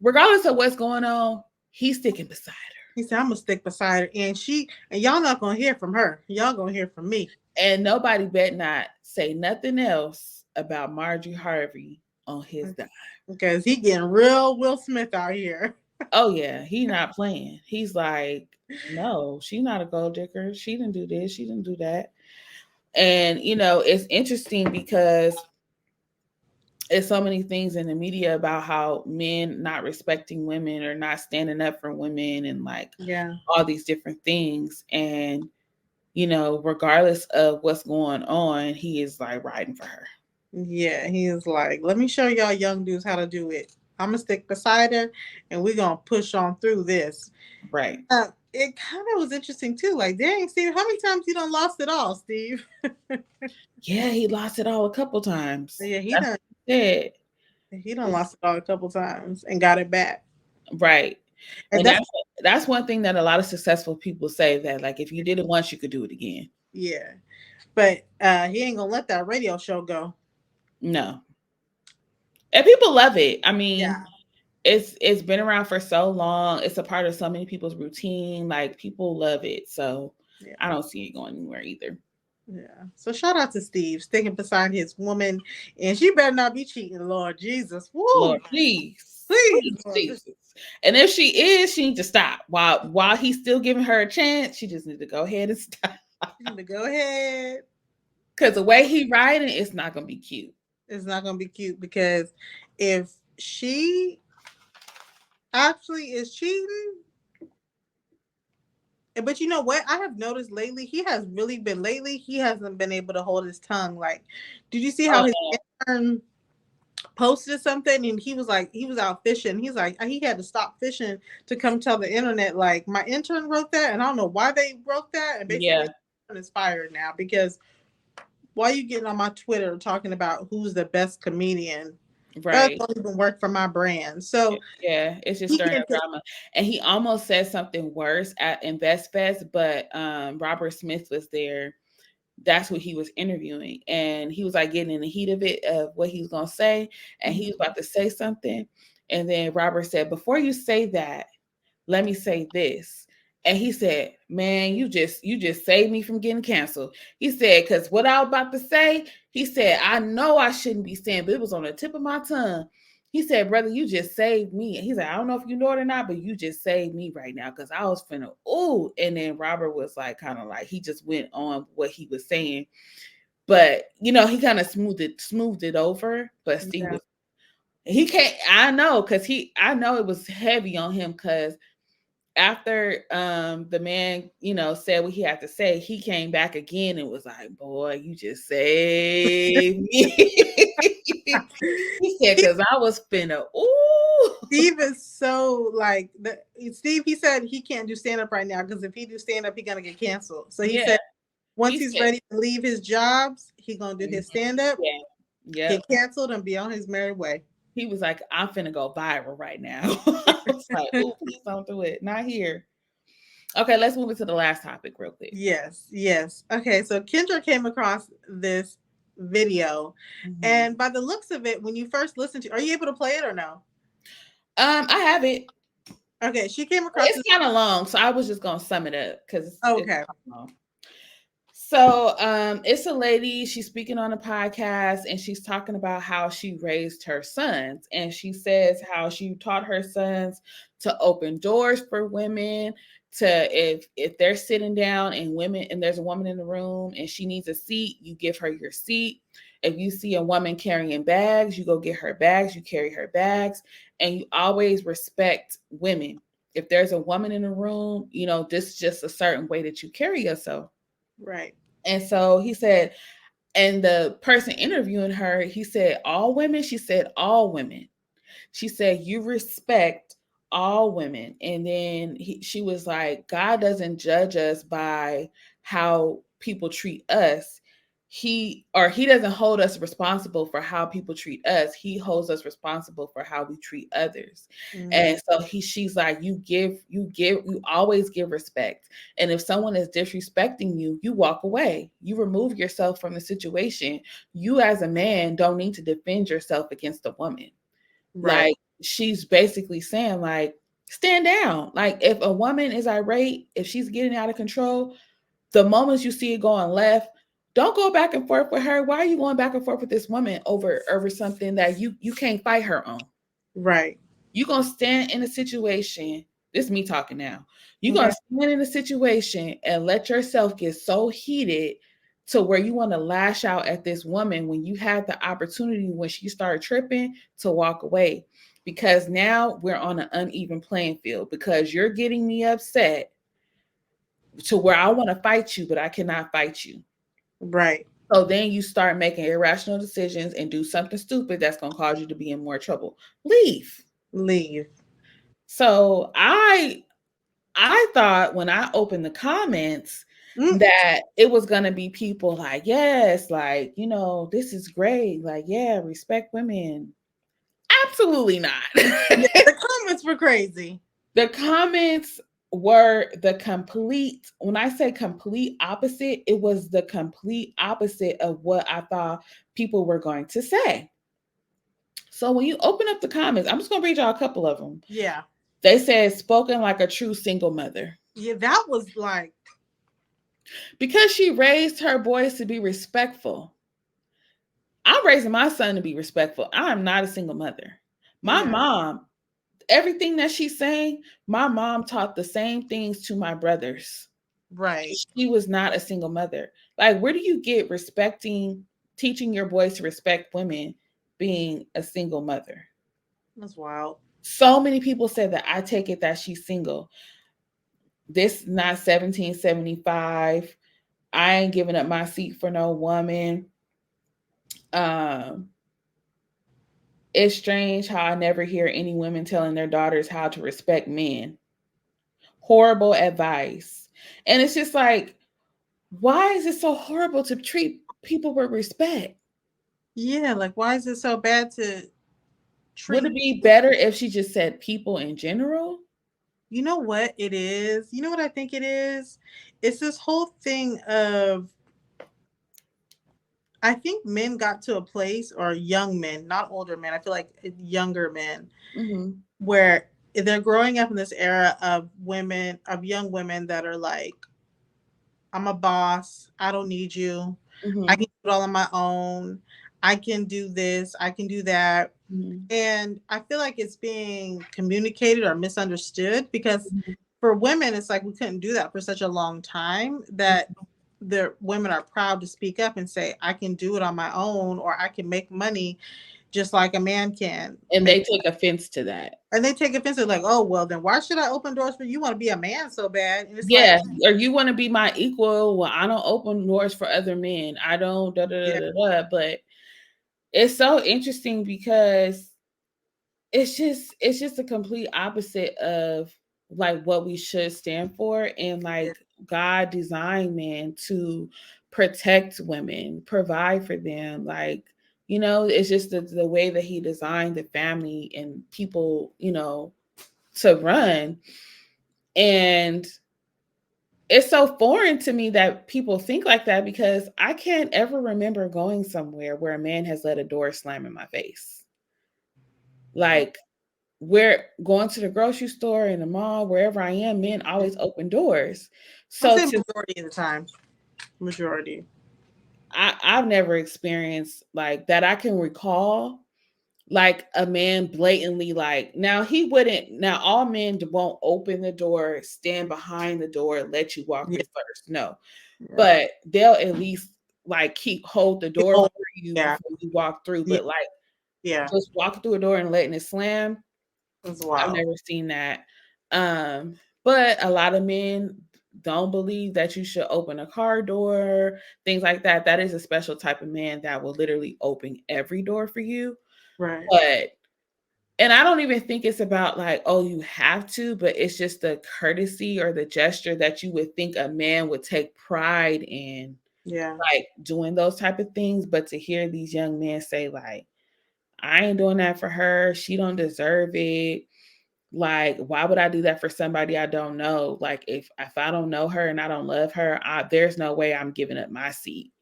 regardless of what's going on, he's sticking beside her. He said, I'm gonna stick beside her, and y'all not gonna hear from her. Y'all gonna hear from me. And nobody bet not say nothing else about Marjorie Harvey on his dime. Because he getting real Will Smith out here. Oh yeah, he not playing. He's like, no, she's not a gold digger. She didn't do this. She didn't do that. And, it's interesting because it's so many things in the media about how men not respecting women or not standing up for women and all these different things. And, regardless of what's going on, he is like riding for her. Yeah, he is like, let me show y'all young dudes how to do it. I'm going to stick beside her and we're going to push on through this. Right. It kind of was interesting too. Like, dang, Steve, how many times you done lost it all, Steve? Yeah, he lost it all a couple times. Yeah, he done lost it all a couple times and got it back. Right. And that's one thing that a lot of successful people say, that like, if you did it once, you could do it again. Yeah. But he ain't gonna let that radio show go. No. And people love it. I mean, it's been around for so long. It's a part of so many people's routine. Like, people love it. So I don't see it going anywhere either. Yeah. So shout out to Steve sticking beside his woman, and she better not be cheating, Lord Jesus. Woo. Lord, please. Jesus. And if she is, she needs to stop. While he's still giving her a chance, she just needs to go ahead and stop. She need to go ahead. Because the way he riding, it's not gonna be cute. It's not gonna be cute, because if she actually is cheating, but you know what? I have noticed lately, he hasn't been able to hold his tongue. Like, did you see how his intern posted something and he was out fishing? He's like, he had to stop fishing to come tell the internet, like, my intern wrote that, and I don't know why they wrote that. And basically, is fired now, because why are you getting on my Twitter talking about who's the best comedian? Right. That don't even work for my brand. So yeah, it's just stirring up drama. And he almost said something worse at InvestFest, but Robert Smith was there. That's what he was interviewing. And he was like getting in the heat of it, of what he was gonna say. And he was about to say something. And then Robert said, before you say that, let me say this. And he said, man, you just saved me from getting canceled. He said, because what I was about to say, he said, I know I shouldn't be saying, but it was on the tip of my tongue. He said, brother, you just saved me. And he said, I don't know if you know it or not, but you just saved me right now, because I was finna, ooh. And then Robert was like, kind of like, he just went on what he was saying. But, he kind of smoothed it over. But Steve was, he can't, I know, because I know it was heavy on him, because after the man, said what he had to say, he came back again and was like, boy, you just saved me. He said, because I was finna, ooh. Steve is so like, Steve, he said he can't do stand-up right now, because if he do stand-up, he's going to get canceled. So he said once he's ready to leave his jobs, he's going to do his stand-up, get canceled, and be on his merry way. He was like, I'm finna go viral right now. I was like, oh, please don't do it. Not here. Okay, let's move into the last topic real quick. Yes. Okay, so Kendra came across this video, and by the looks of it, when you first listened to, are you able to play it or no? I have it. Okay, she came across. It's kind of long, so I was just gonna sum it up, because okay. So it's a lady, she's speaking on a podcast and she's talking about how she raised her sons. And she says how she taught her sons to open doors for women, to if they're sitting down and women and there's a woman in the room and she needs a seat, you give her your seat. If you see a woman carrying bags, you go get her bags, you carry her bags, and you always respect women. If there's a woman in the room, you know, this is just a certain way that you carry yourself. Right. And so he said, and the person interviewing her, he said, all women? She said, all women. She said, you respect all women. And then she was like, God doesn't judge us by how people treat us. He doesn't hold us responsible for how people treat us. He holds us responsible for how we treat others. And so she's like, you always give respect. And if someone is disrespecting you, you walk away. You remove yourself from the situation. You as a man don't need to defend yourself against a woman. Right. Like she's basically saying, like, stand down. Like if a woman is irate, if she's getting out of control, the moments you see it going left, don't go back and forth with her. Why are you going back and forth with this woman over something that you can't fight her on? Right. You're gonna stand in a situation. This is me talking now. You're Okay. gonna stand in a situation and let yourself get so heated to where you want to lash out at this woman when you had the opportunity when she started tripping to walk away. Because now we're on an uneven playing field because you're getting me upset to where I want to fight you, but I cannot fight you. Right. So then you start making irrational decisions and do something stupid that's going to cause you to be in more trouble. Leave. Leave. So I thought when I opened the comments that it was going to be people like, yes, like, you know, this is great. Like, yeah, respect women. Absolutely not. Yeah, the comments were crazy. The comments were the complete, when I say complete opposite, it was the complete opposite of what I thought people were going to say. So when you open up the comments, I'm just going to read y'all a couple of them. Yeah. They said, spoken like a true single mother. Yeah, that was like. Because she raised her boys to be respectful. I'm raising my son to be respectful. I'm not a single mother. My mom, everything that she's saying, my mom taught the same things to my brothers. Right. She was not a single mother. Like, where do you get teaching your boys to respect women being a single mother? That's wild. So many people said that. I take it that she's single. This not 1775. I ain't giving up my seat for no woman. It's strange how I never hear any women telling their daughters how to respect men. Horrible advice. And it's just like, why is it so horrible to treat people with respect? Yeah, like why is it so bad to treat? Would it be better if she just said people in general? You know what it is? You know what I think it is? It's this whole thing of, I think men got to a place, or young men, not older men, I feel like younger men, where they're growing up in this era of women, of young women that are like, I'm a boss. I don't need you. I can do it all on my own. I can do this. I can do that. And I feel like it's being communicated or misunderstood because for women, it's like we couldn't do that for such a long time that the women are proud to speak up and say, I can do it on my own, or I can make money just like a man can. And they take offense to that. And they take offense to, like, oh, well, then why should I open doors for you? You want to be a man so bad? And it's yeah, like, or you want to be my equal. Well, I don't open doors for other men. I don't but it's so interesting because it's just a complete opposite of like what we should stand for. And like God designed men to protect women, provide for them. Like, you know, it's just the way that he designed the family and people, you know, to run. And it's so foreign to me that people think like that because I can't ever remember going somewhere where a man has let a door slam in my face. Like, we're going to the grocery store, in the mall, wherever I am, men always open doors. So I'll say majority of the time. Majority. I've never experienced like that I can recall, like a man blatantly, like, now he wouldn't, now all men won't open the door, stand behind the door, let you walk Yeah. through first. No, Yeah. but they'll at least like hold the door Oh, for you yeah. before you walk through. Yeah. But like Yeah. just walking through a door and letting it slam, As I've well. never seen that. But a lot of men don't believe that you should open a car door, things like that. That is a special type of man that will literally open every door for you. Right. But and I don't even think it's about like, oh, you have to, but it's just the courtesy or the gesture that you would think a man would take pride in, Yeah. like doing those type of things. But to hear these young men say, like, I ain't doing that for her, she don't deserve it. Like, why would I do that for somebody I don't know? Like, if I don't know her and I don't love her, there's no way I'm giving up my seat.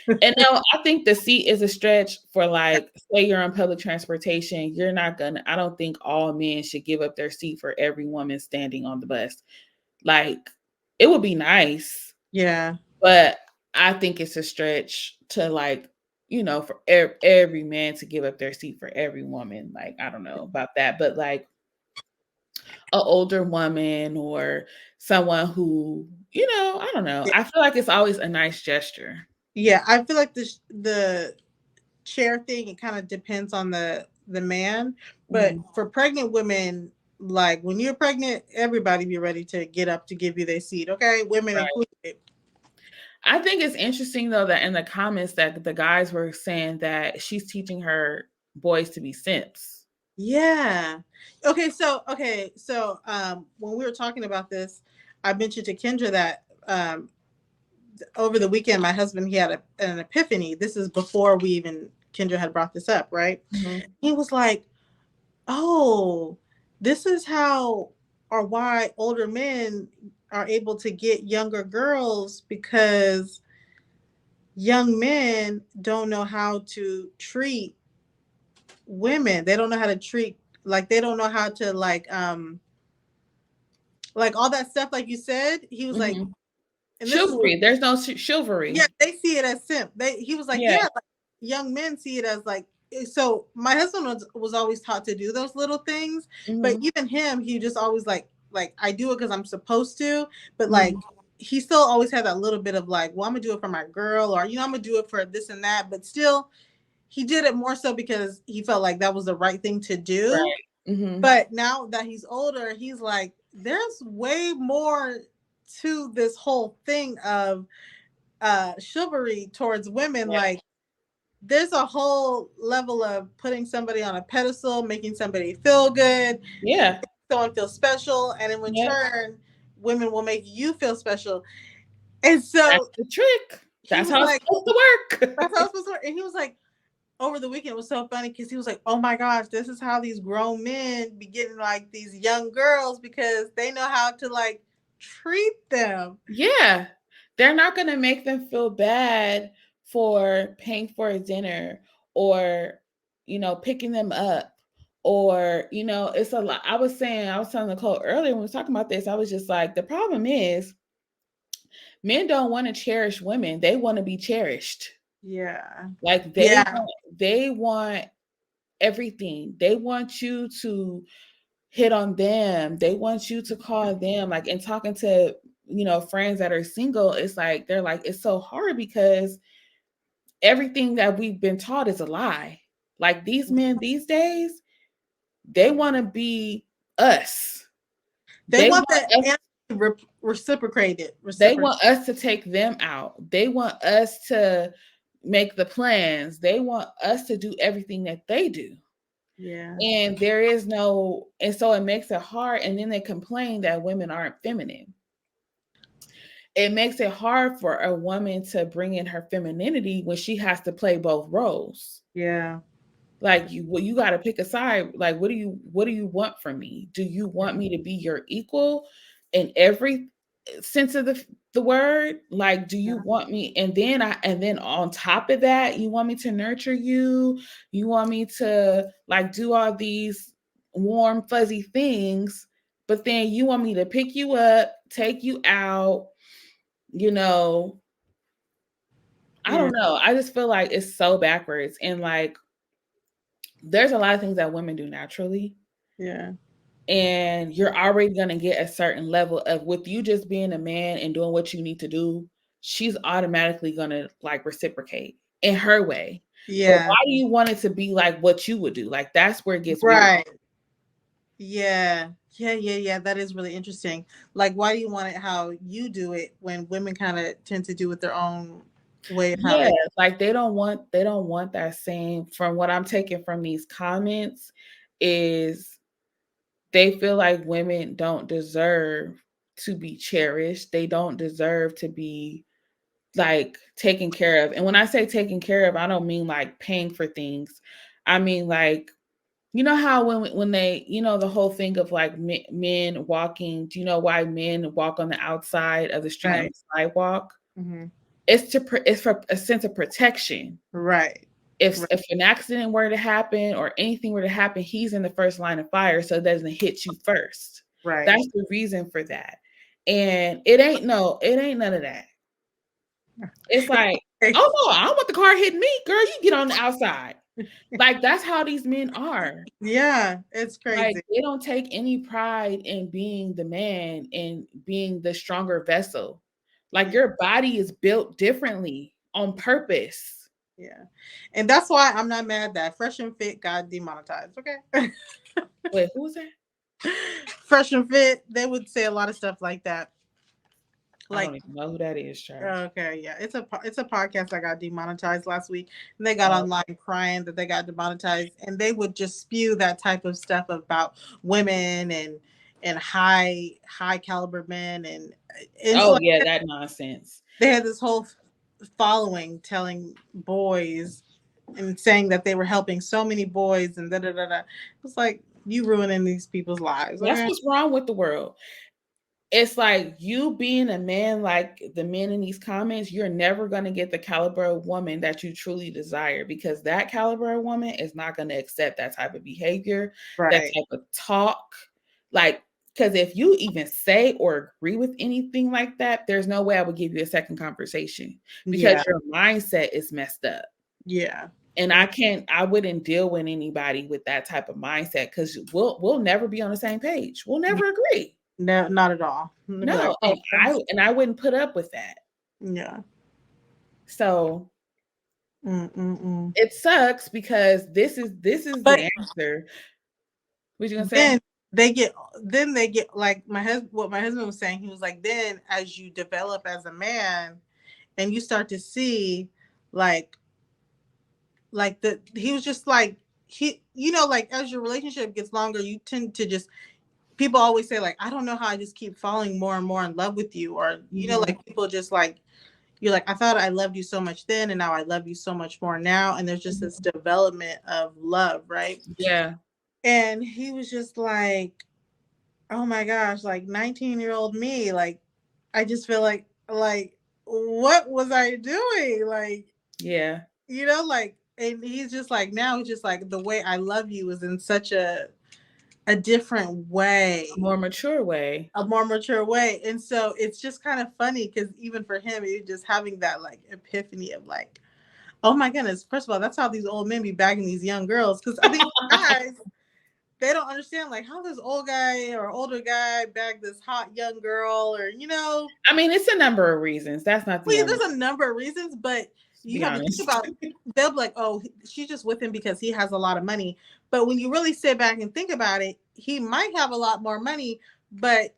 And now I think the seat is a stretch for, like, say you're on public transportation, you're not gonna, I don't think all men should give up their seat for every woman standing on the bus. Like, it would be nice, Yeah. but I think it's a stretch to, like, for every man to give up their seat for every woman. Like, I don't know about that, but like an older woman or someone who, I don't know. Yeah. I feel like it's always a nice gesture. Yeah. I feel like the chair thing, it kind of depends on the man. But Mhm. for pregnant women, like when you're pregnant, everybody be ready to get up to give you their seat. Okay, women Right. included. I think it's interesting though that in the comments that the guys were saying that she's teaching her boys to be simps. Yeah. Okay, so when we were talking about this, I mentioned to Kendra that over the weekend my husband, he had an epiphany. This is before we even Kendra had brought this up, right? Mhm. He was like, "Oh, this is how or why older men are able to get younger girls, because young men don't know how to treat women. They don't know how to treat, like, they don't know how to like all that stuff like you said." He was like, Mhm. and this is, Chivalry. There's no yeah, chivalry. they see it as simp. He was like, Yeah. yeah, like, young men see it as like, so my husband was always taught to do those little things, but Mhm. even him, he just always like I do it because I'm supposed to, but like Mhm. he still always had that little bit of like, well, I'm gonna do it for my girl, or I'm gonna do it for this and that, but still he did it more so because he felt like that was the right thing to do. Right. Mhm. But now that he's older, he's like, there's way more to this whole thing of chivalry towards women. Yeah. Like, there's a whole level of putting somebody on a pedestal, making somebody feel good, Yeah. someone feel special, and in Yep. return, women will make you feel special. And That's so the trick. he That's was how it's like, supposed to that's how work. it's supposed to work. And he was like, over the weekend, it was so funny because he was like, oh my gosh, this is how these grown men be getting like these young girls, because they know how to like treat them. Yeah. They're not going to make them feel bad for paying for a dinner or, picking them up or, it's a lot. I was telling Nicole earlier when we were talking about this, I was just like, the problem is men don't want to cherish women. They want to be cherished. Yeah. Like Yeah. they want everything. They want you to hit on them. They want you to call them, like, and talking to, friends that are single, it's like they're like, it's so hard because everything that we've been taught is a lie. Like these men these days, they want to be us. They They want want that us reciprocated. they Reciprocated. want us to take them out. They want us to make the plans. They want us to do everything that they do. Yeah. And there is no, and so it makes it hard. And then they complain that women aren't feminine. It makes it hard for a woman to bring in her femininity when she has to play both roles. Yeah. Like you got to pick a side. Like, what do you want from me? Do you want me to be your equal in every sense of the word? Like, do you Yeah. want me? And then on top of that, you want me to nurture you. You want me to like do all these warm fuzzy things, but then you want me to pick you up, take you out, you know, I don't know. I just feel like it's so backwards. And like, there's a lot of things that women do naturally. Yeah. And you're already going to get a certain level of, with you just being a man and doing what you need to do, she's automatically going to like reciprocate in her way. But Yeah. why do you want it to be like what you would do? Like, that's where it gets weird. Right. Yeah. Yeah. That is really interesting. Like, why do you want it how you do it when women kind of tend to do it their own way of how Yeah, they like they don't want that same. From what I'm taking from these comments is they feel like women don't deserve to be cherished. They don't deserve to be like taken care of. And when I say taken care of, I don't mean like paying for things. I mean like, you know how when they, you know, the whole thing of like men walking, do you know why men walk on the outside of the street on Right. the sidewalk? Mm-hmm. It's for a sense of protection. Right. If Right. if an accident were to happen or anything were to happen, he's in the first line of fire, so it doesn't hit you first. Right. That's the reason for that. And it ain't none of that. It's like, oh no, I don't want the car hitting me, girl. You get on the outside. Like, that's how these men are. Yeah, it's Like, crazy. they don't take any pride in being the man and being the stronger vessel. Like, your body is built differently on purpose. Yeah. And that's why I'm not mad that Fresh and Fit got demonetized. Okay. Wait, who was that? Fresh and Fit, they would say a lot of stuff like that. I don't even know who that is, Charles. Okay, yeah, it's a podcast that got demonetized last week, and they got online crying that they got demonetized, and they would just spew that type of stuff about women and high caliber men, and Oh so yeah, that nonsense. they had this whole following telling boys and saying that they were helping so many boys and da da da da. It's like, you ruining these people's lives. That's Okay? what's wrong with the world. It's like, you being a man like the men in these comments, you're never going to get the caliber of woman that you truly desire, because that caliber of woman is not going to accept that type of behavior, Right. that type of talk. Like, because if you even say or agree with anything like that, there's no way I would give you a second conversation, because your mindset is messed up. Yeah. And I wouldn't deal with anybody with that type of mindset, because we'll never be on the same page. We'll never agree. No, not at all. No, Like, and I wouldn't put up with that. Yeah. So it sucks, because this is the answer. What you gonna say? Then they get like what my husband was saying. He was like, then as you develop as a man, and you start to see like he was just like, like as your relationship gets longer, you tend to just, people always say like, I don't know how I just keep falling more and more in love with you, or like people just like, you're like, I thought I loved you so much then, and now I love you so much more now, and there's just this development of love, right? Yeah. And he was just like, oh my gosh, like 19-year-old me, like I just feel like what was I doing? Like, yeah, like, and he's just like, now he's just like, the way I love you is in such a different way, a more mature way. And so it's just kind of funny, because even for him, he's just having that like epiphany of like, oh my goodness, first of all, that's how these old men be bagging these young girls, because I think guys, they don't understand like how this old guy or older guy bag this hot young girl, or I mean, it's a number of reasons. That's not the there's a number of reasons, but you have to think about, they'll be like, oh, she's just with him because he has a lot of money. But when you really sit back and think about it, he might have a lot more money, but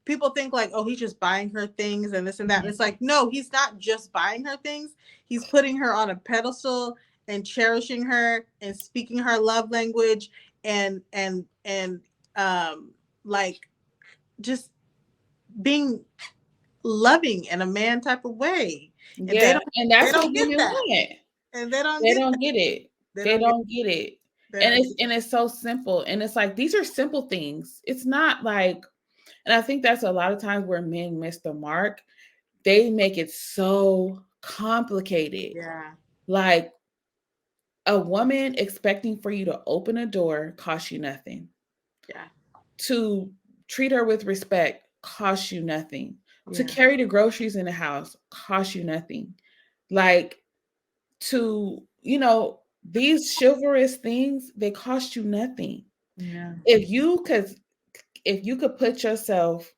people think like, oh, he's just buying her things and this and that. And it's like, no, he's not just buying her things. He's putting her on a pedestal and cherishing her and speaking her love language, and like just being loving in a man type of way. And yeah, and that's what get women that. want. And they don't get it. They don't get it. And it's so simple. And it's like, these are simple things. It's not like, and I think that's a lot of times where men miss the mark. They make it so complicated. Yeah. Like, a woman expecting for you to open a door costs you nothing. Yeah. To treat her with respect costs you nothing. Yeah. To carry the groceries in the house costs you nothing. Like, to, these chivalrous things, they cost you nothing. Yeah. If you could put yourself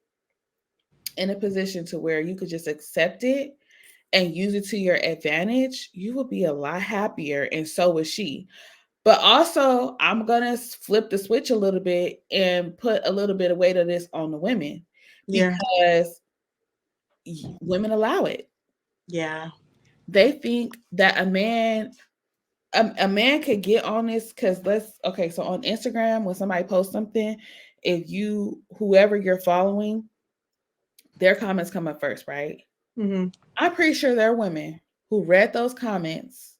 in a position to where you could just accept it and use it to your advantage, you would be a lot happier, and so would she. But also, I'm gonna flip the switch a little bit and put a little bit of weight of this on the women, Yeah. because women allow it. Yeah. They think that a man could get on this, because so on Instagram, when somebody posts something, whoever you're following, their comments come up first, right? Mm-hmm. I'm pretty sure there are women who read those comments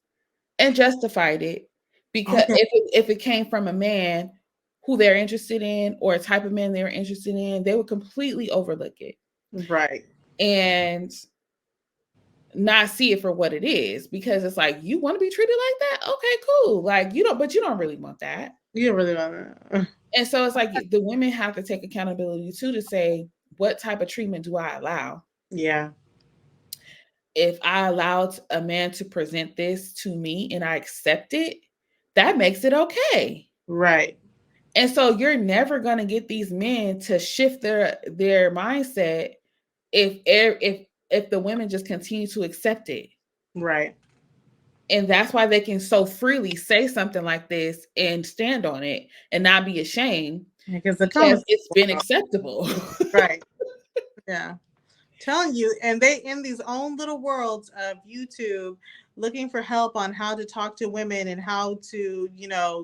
and justified it, because if it came from a man who they're interested in, or a type of man they were interested in, they would completely overlook it Right. and not see it for what it is, because it's like, you want to be treated like that? Okay, cool. Like, but you don't really want that. You really don't know. And so it's like, the women have to take accountability too, to say, what type of treatment do I allow? Yeah. If I allowed a man to present this to me and I accept it, that makes it okay. Right. And so you're never going to get these men to shift their mindset if the women just continue to accept it. Right. And that's why they can so freely say something like this and stand on it and not be ashamed, Because because it's been acceptable. Right. Yeah. Telling you, and they in these own little worlds of YouTube, looking for help on how to talk to women and how to,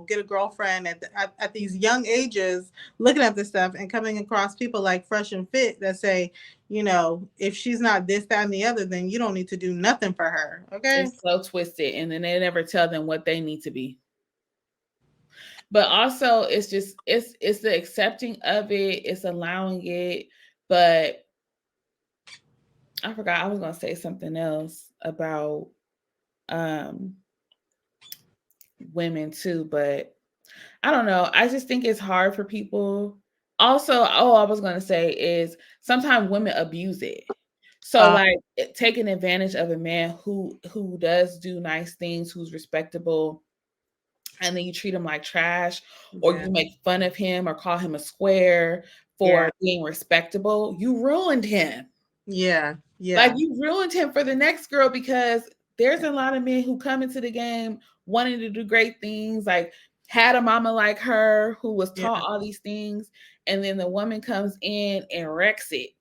get a girlfriend at these young ages, looking at this stuff and coming across people like Fresh and Fit that say, if she's not this, that, and the other, then you don't need to do nothing for her. Okay. It's so twisted, and then they never tell them what they need to be. But also, it's the accepting of it, it's allowing it. But I forgot, I was gonna say something else about women too, but I don't know. I just think it's hard for people. Also, I was gonna say is, sometimes women abuse it. So, like, taking advantage of a man who does do nice things, who's respectable, and then you treat him like trash, or you make fun of him or call him a square for being respectable. You ruined him. Yeah. Yeah. Like, you ruined him for the next girl, because there's a lot of men who come into the game wanting to do great things, like had a mama like her who was taught all these things, and then the woman comes in and wrecks it.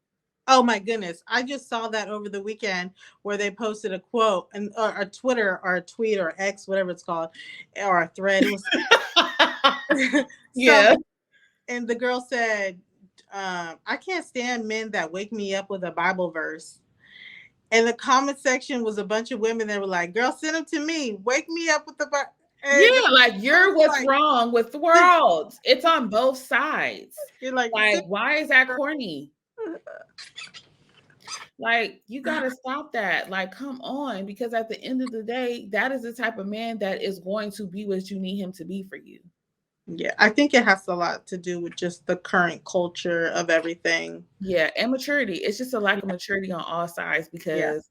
Oh my goodness. I just saw that over the weekend where they posted a quote or a Twitter or a tweet or X, whatever it's called, or a thread. It was Yeah. And the girl said, I can't stand men that wake me up with a Bible verse. And the comment section was a bunch of women that were like, girl, send them to me. Wake me up with the Bible. Yeah, like, you're what's wrong with the world. It's on both sides. You're like, why is that corny? Like, you gotta stop that. Like, come on, because at the end of the day, that is the type of man that is going to be what you need him to be for you. Yeah, I think it has a lot to do with just the current culture of everything. Yeah, and maturity. It's just a lack of maturity on all sides, because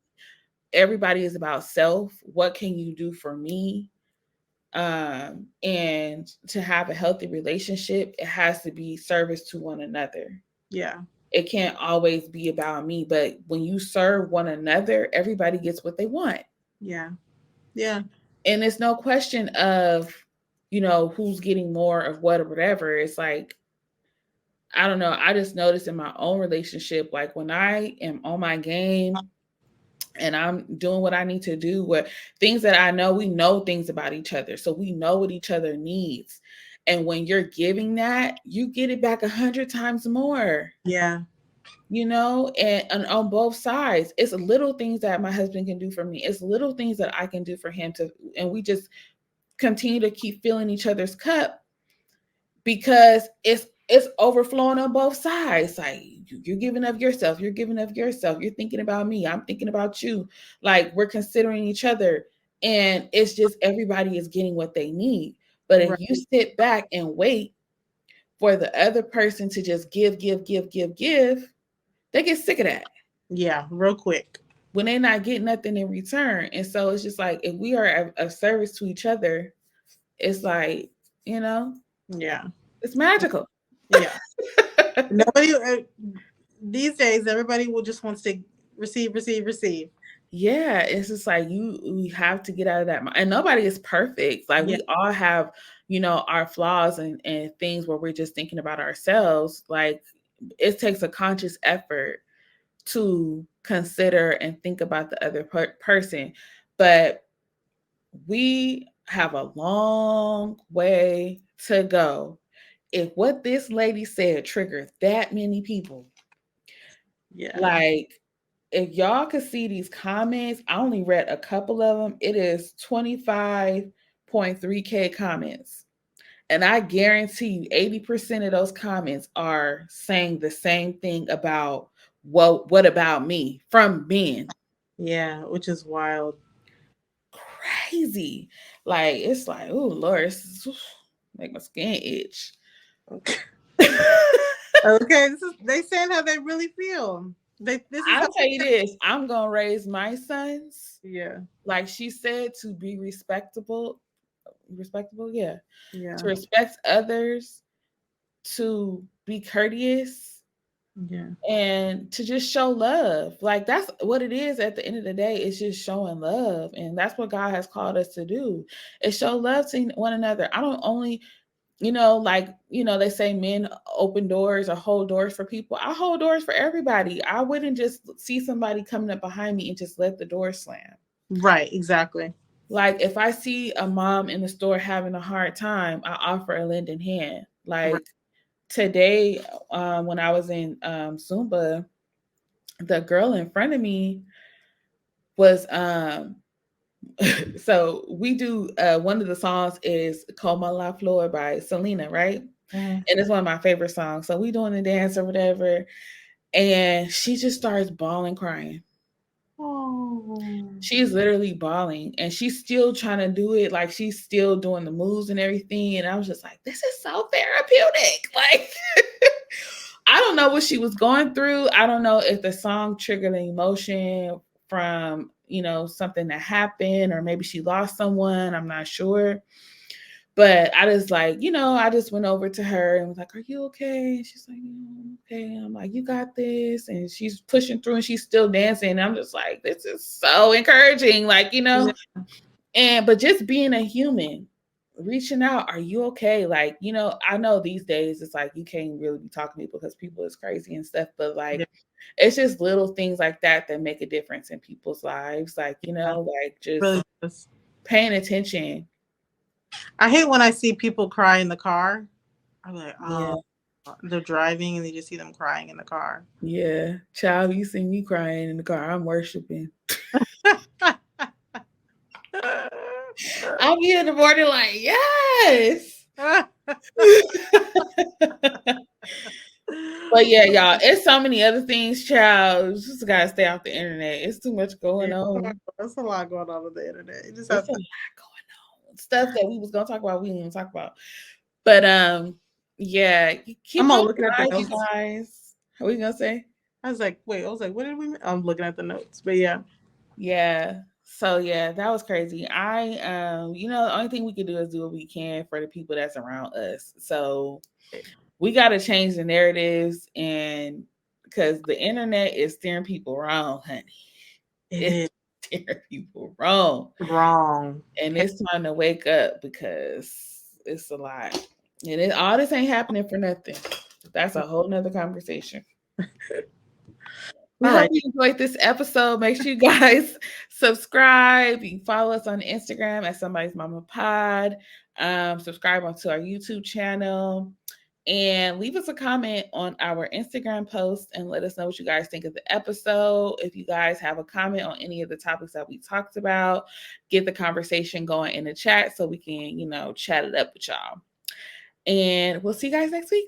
everybody is about self. What can you do for me? And to have a healthy relationship, it has to be service to one another. Yeah. It can't always be about me, but when you serve one another, everybody gets what they want. Yeah. Yeah. And it's no question of, who's getting more of what or whatever. It's like, I don't know. I just noticed in my own relationship, like, when I am on my game and I'm doing what I need to do, what things that I know, we know things about each other. So we know what each other needs. And when you're giving that, you get it back 100 times more. Yeah. And on both sides, it's little things that my husband can do for me. It's little things that I can do for him and we just continue to keep filling each other's cup, because it's overflowing on both sides. Like, you're giving of yourself, you're giving of yourself, you're thinking about me, I'm thinking about you. Like, we're considering each other, and it's just everybody is getting what they need. But if you sit back and wait for the other person to just give, they get sick of that. Yeah, real quick. when they're not getting nothing in return. And so it's just like, if we are of service to each other, it's like, Yeah. it's magical. Yeah. Nobody these days, everybody will just wants to receive. Yeah, it's just like we have to get out of that. And nobody is perfect. Like we all have, our flaws and things where we're just thinking about ourselves. Like it takes a conscious effort to consider and think about the other person. But we have a long way to go. If what this lady said triggered that many people, like if y'all could see these comments, I only read a couple of them. It is 25.3K comments. And I guarantee you 80% of those comments are saying the same thing about what about me from men. Yeah, which is wild. Crazy. Like it's like, oh Lord, make my skin itch. Okay, they saying how they really feel. I'll tell you this, I'm gonna raise my sons. Yeah. Like she said, to be respectable, yeah. To Yeah. respect others, to be courteous, yeah, and to just show love. Like that's what it is at the end of the day. It's just showing love. And that's what God has called us to do, is show love to one another. I don't only, they say men open doors or hold doors for people. I hold doors for everybody. I wouldn't just see somebody coming up behind me and just let the door slam. Right, exactly. Like if I see a mom in the store having a hard time, I offer a lending hand. Like today, when I was in Zumba, the girl in front of me was so we do one of the songs is Como La Flor by Selena, right? And it's one of my favorite songs. So we doing the dance or whatever, and she just starts bawling, crying. She's literally bawling, and she's still trying to do it. Like she's still doing the moves and everything. And I was just like, this is so therapeutic. Like, I don't know what she was going through. I don't know if the song triggered an emotion from, something that happened, or maybe she lost someone. I'm not sure. But I just like, I just went over to her and was like, are you okay? And she's like, okay. And I'm like, you got this. And she's pushing through and she's still dancing. And I'm just like, this is so encouraging. Like, but just being a human, reaching out, are you okay? Like, I know these days it's like you can't really be talking to people because people is crazy and stuff. But like, it's just little things like that make a difference in people's lives. Like, like just really paying attention. I hate when I see people cry in the car. I'm like, they're driving and they just see them crying in the car. Yeah. Child, you see me crying in the car, I'm worshiping. I'll be in the morning like, yes. But yeah, y'all, it's so many other things, child. You just gotta stay off the internet. It's too much going on. There's a lot going on the internet. There's a lot going on. Stuff that we was gonna talk about, we didn't even talk about. But yeah, keep I'm all looking at the notes, you guys. What are you gonna say? I was like, what did we? I'm looking at the notes, but yeah. Yeah. So yeah, that was crazy. I the only thing we can do is do what we can for the people that's around us. So we got to change the narratives, and because the internet is steering people wrong, honey. It's steering people wrong. And it's time to wake up because it's a lot. And all this ain't happening for nothing. That's a whole nother conversation. We hope you enjoyed this episode. Make sure you guys subscribe. You can follow us on Instagram at Somebody's Mama Pod. Subscribe onto our YouTube channel. And leave us a comment on our Instagram post and let us know what you guys think of the episode. If you guys have a comment on any of the topics that we talked about, get the conversation going in the chat so we can, chat it up with y'all. And we'll see you guys next week.